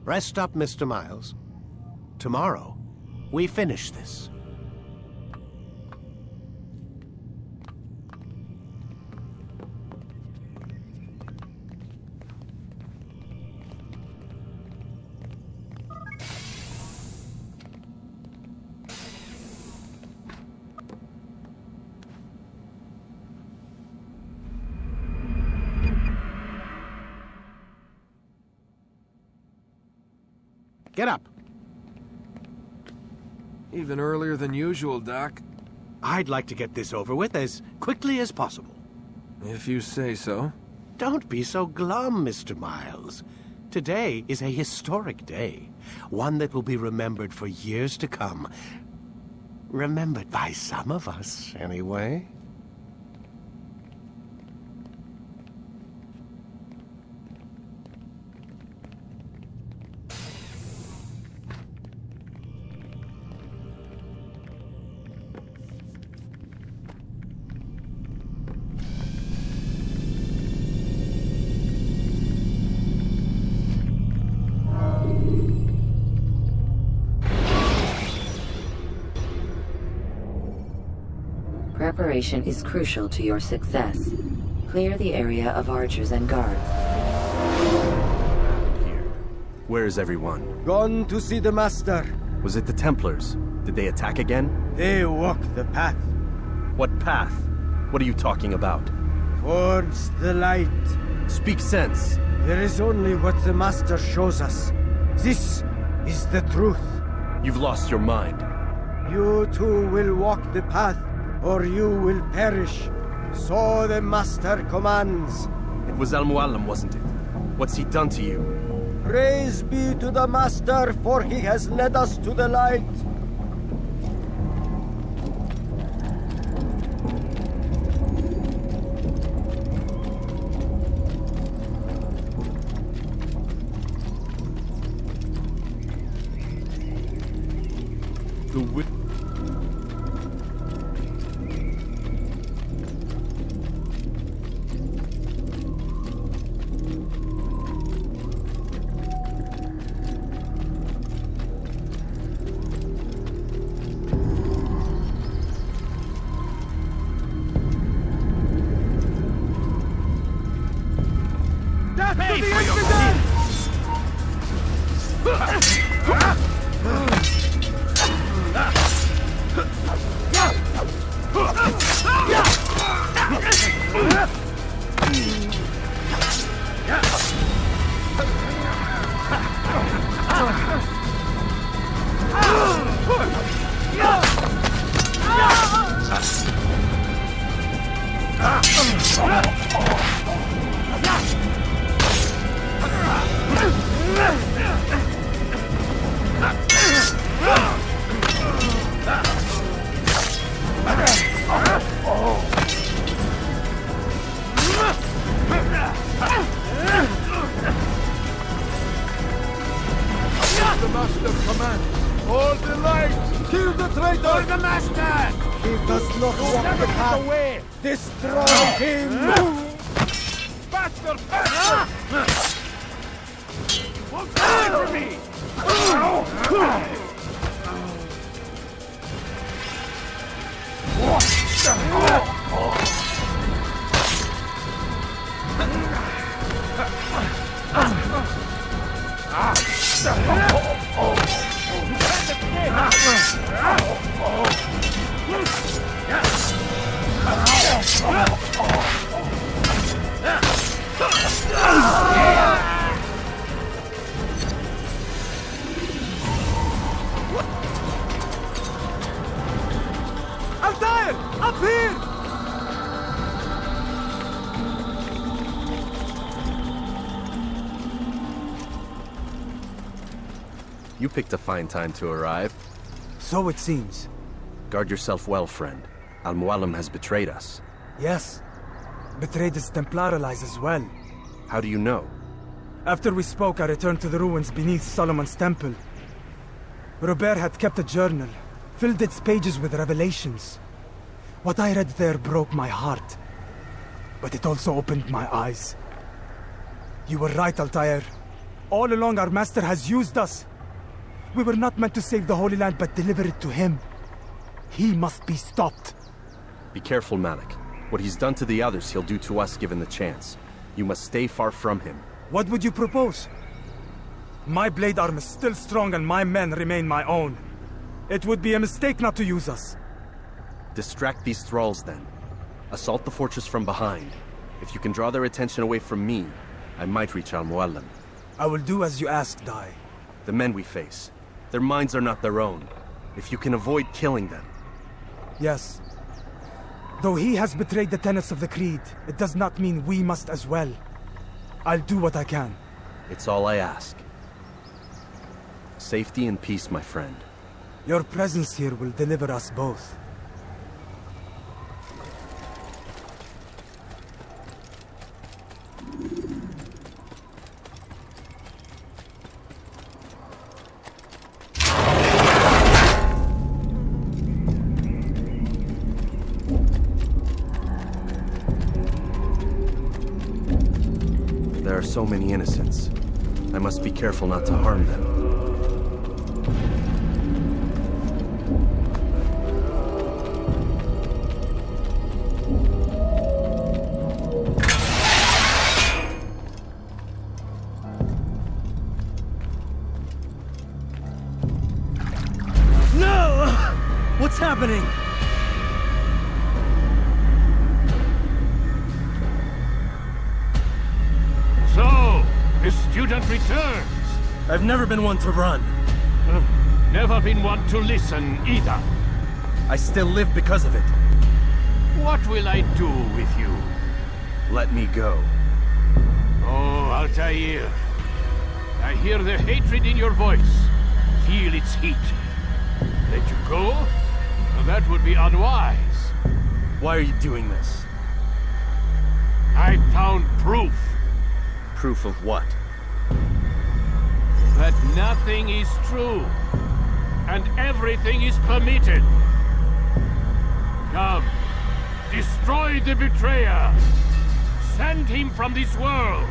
Rest up, Mr. Miles. Tomorrow, we finish this. Get up. Even earlier than usual, Doc. I'd like to get this over with as quickly as possible. If you say so. Don't be so glum, Mr. Miles. Today is a historic day. One that will be remembered for years to come. Remembered by some of us, anyway. preparation is crucial to your success. Clear the area of archers and guards. Where is everyone? Gone to see the Master. Was it the Templars? Did they attack again? They walk the path. What path? What are you talking about? Towards the light. Speak sense. There is only what the Master shows us. This is the truth. You've lost your mind. You too will walk the path, or you will perish. So the Master commands. It was Al-Mualim, wasn't it? What's he done to you? Praise be to the Master, for he has led us to the light. The Master commands. Hold the light. Kill the traitor. Hold the Master. He does not walk the path. Away. Destroy him. Faster, faster. Won't die for me. Altair! Up here! You picked a fine time to arrive. So it seems. Guard yourself well, friend. Al-Mualim has betrayed us. Yes. Betrayed his Templar allies as well. How do you know? After we spoke, I returned to the ruins beneath Solomon's temple. Robert had kept a journal, filled its pages with revelations. What I read there broke my heart. But it also opened my eyes. You were right, Altair. All along our master has used us. We were not meant to save the Holy Land, but deliver it to him. He must be stopped. Be careful, Malik. What he's done to the others, he'll do to us given the chance. You must stay far from him. What would you propose? My blade arm is still strong and my men remain my own. It would be a mistake not to use us. Distract these thralls, then. Assault the fortress from behind. If you can draw their attention away from me, I might reach Al-Mualim. I will do as you ask, Dai. The men we face, their minds are not their own. If you can avoid killing them. Yes. Though he has betrayed the tenets of the Creed, it does not mean we must as well. I'll do what I can. It's all I ask. Safety and peace, my friend. Your presence here will deliver us both. There are so many innocents. I must be careful not to harm them. happening? So, the student returns. I've never been one to run. Never been one to listen either. I still live because of it. What will I do with you? Let me go. Oh, Altair. I hear the hatred in your voice. Feel its heat. Let you go? Well, that would be unwise. Why are you doing this? I found proof. Proof of what? That nothing is true. And everything is permitted. Come. Destroy the betrayer. Send him from this world.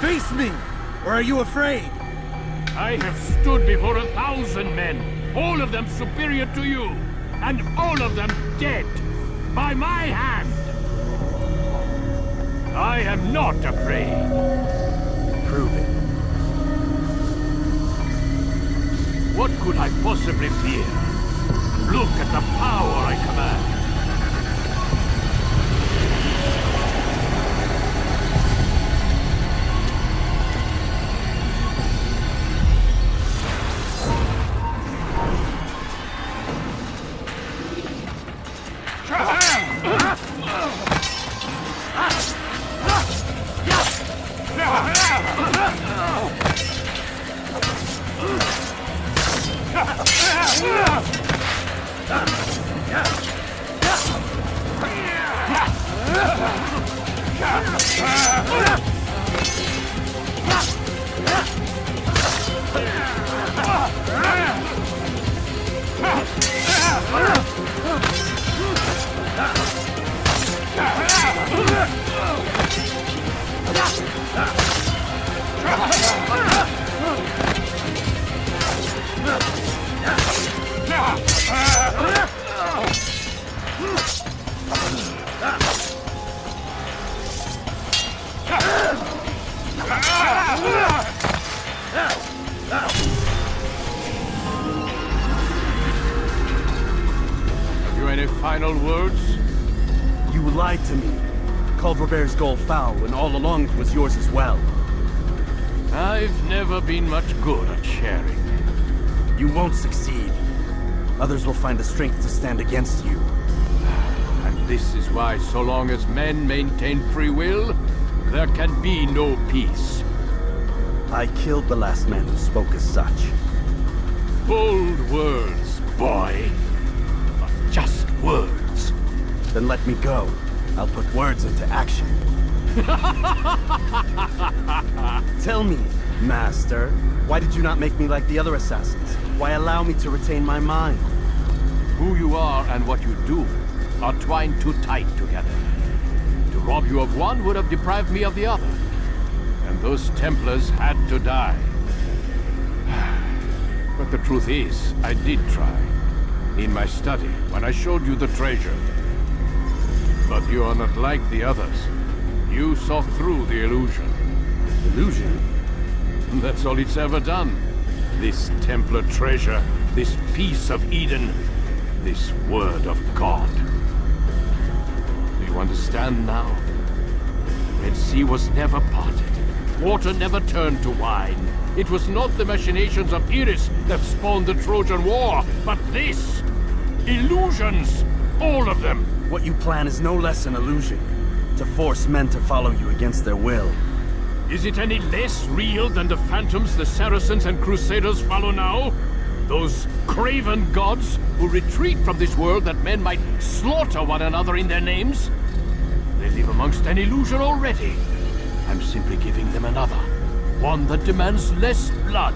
Face me! Or are you afraid? I have stood before 1,000 men, all of them superior to you, and all of them dead, by my hand. I am not afraid. Prove it. What could I possibly fear? Look at the power I command. Have you any final words? You lied to me. Called Robert's goal foul when all along it was yours as well. I've never been much good at sharing. You won't succeed. Others will find the strength to stand against you. And this is why, so long as men maintain free will, there can be no peace. I killed the last man who spoke as such. Bold words, boy. But just words. Then let me go. I'll put words into action. Tell me, Master, why did you not make me like the other assassins? Why allow me to retain my mind? Who you are and what you do are twined too tight together. To rob you of one would have deprived me of the other. And those Templars had to die. But the truth is, I did try. In my study, when I showed you the treasure. But you are not like the others. You saw through the illusion. Illusion? That's all it's ever done. This Templar treasure, this piece of Eden, this word of God. Do you understand now? The Red Sea was never parted. Water never turned to wine. It was not the machinations of Iris that spawned the Trojan War, but this! Illusions! All of them! What you plan is no less an illusion. To force men to follow you against their will. Is it any less real than the phantoms the Saracens and Crusaders follow now? Those craven gods who retreat from this world that men might slaughter one another in their names? They live amongst an illusion already. I'm simply giving them another. One that demands less blood.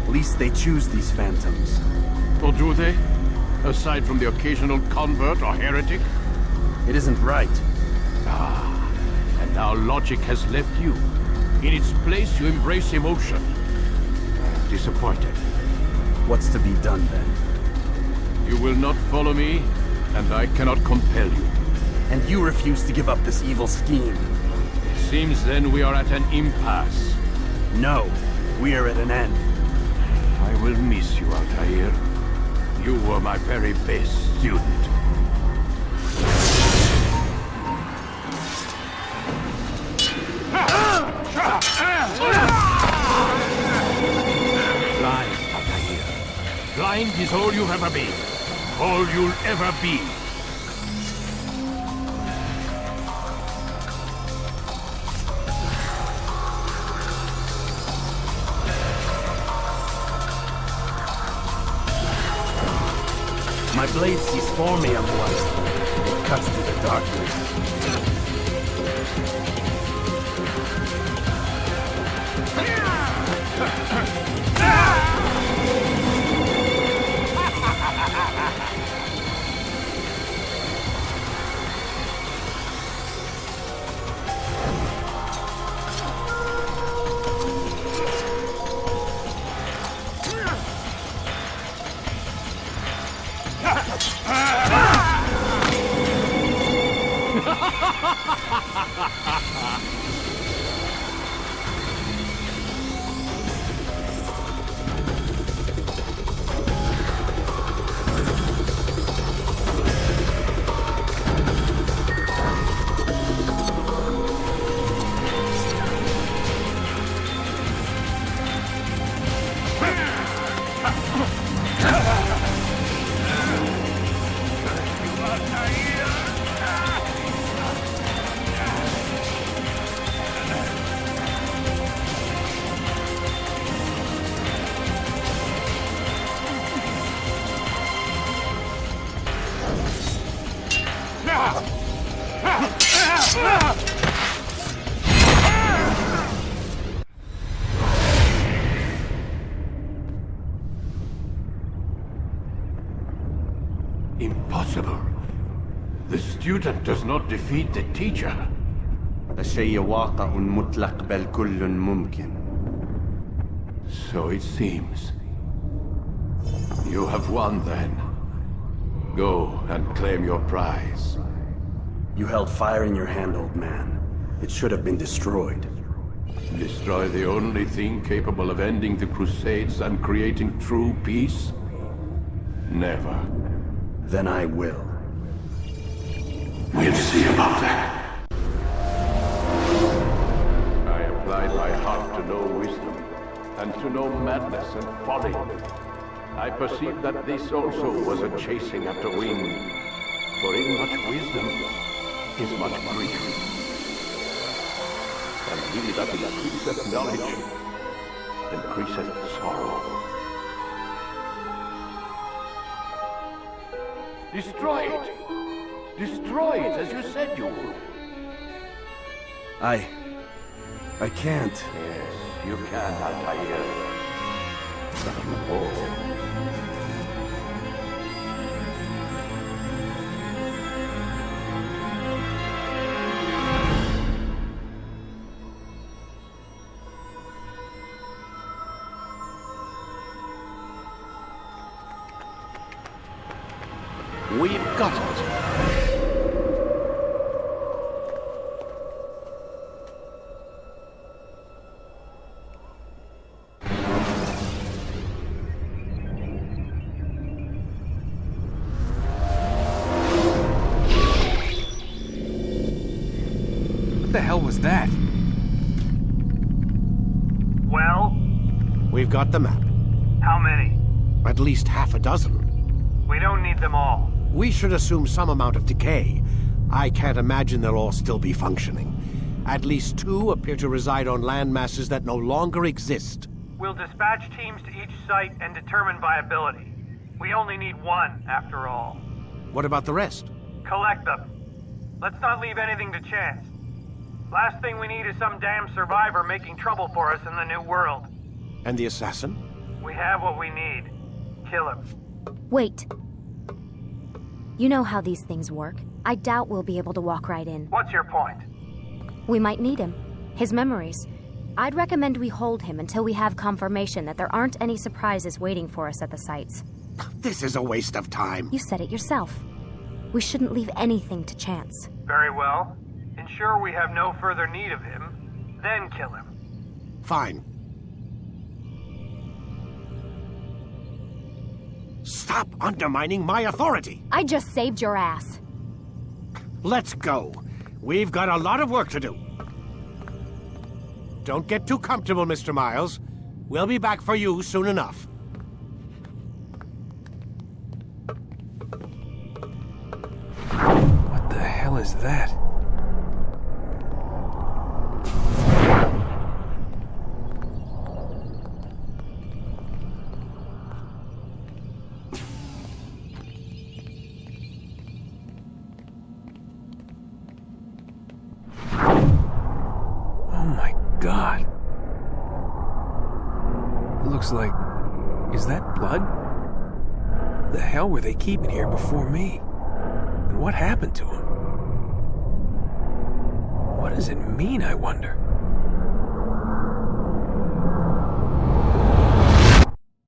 At least they choose these phantoms. Or do they? Aside from the occasional convert or heretic? It isn't right. Ah, and now logic has left you. In its place, you embrace emotion. I'm disappointed. What's to be done, then? You will not follow me, and I cannot compel you. And you refuse to give up this evil scheme. It seems then we are at an impasse. No, we are at an end. I will miss you, Altair. You were my very best student. Blind, Altair. Blind is all you've ever been. All you'll ever be. My blade sees for me, Umayyad. It cuts through the darkness. Impossible. The student does not defeat the teacher. الشيء واقع مطلق بل كل ممكن. So it seems. You have won then. Go and claim your prize. You held fire in your hand, old man. It should have been destroyed. Destroy the only thing capable of ending the Crusades and creating true peace? Never. Then I will. We'll see about that. I applied my heart to know wisdom, and to know madness and folly. I perceived that this also was a chasing after wind, for in much wisdom is much grief. And he that increaseth knowledge increaseth sorrow. Destroy it! Destroy it as you said you would. I can't. Yes, you can, Altair. But you won't. We've got it. What the hell was that? We've got the map. How many? At least half a dozen. We don't need them all. We should assume some amount of decay. I can't imagine they'll all still be functioning. At least 2 appear to reside on land masses that no longer exist. We'll dispatch teams to each site and determine viability. We only need 1, after all. What about the rest? Collect them. Let's not leave anything to chance. Last thing we need is some damn survivor making trouble for us in the New World. And the assassin? We have what we need. Kill him. Wait. You know how these things work. I doubt we'll be able to walk right in. What's your point? We might need him. His memories. I'd recommend we hold him until we have confirmation that there aren't any surprises waiting for us at the sites. This is a waste of time. You said it yourself. We shouldn't leave anything to chance. Very well. Ensure we have no further need of him, then kill him. Fine. Stop undermining my authority! I just saved your ass. Let's go. We've got a lot of work to do. Don't get too comfortable, Mr. Miles. We'll be back for you soon enough. What the hell is that? God. It looks like... Is that blood? The hell were they keeping here before me? And what happened to him? What does it mean, I wonder?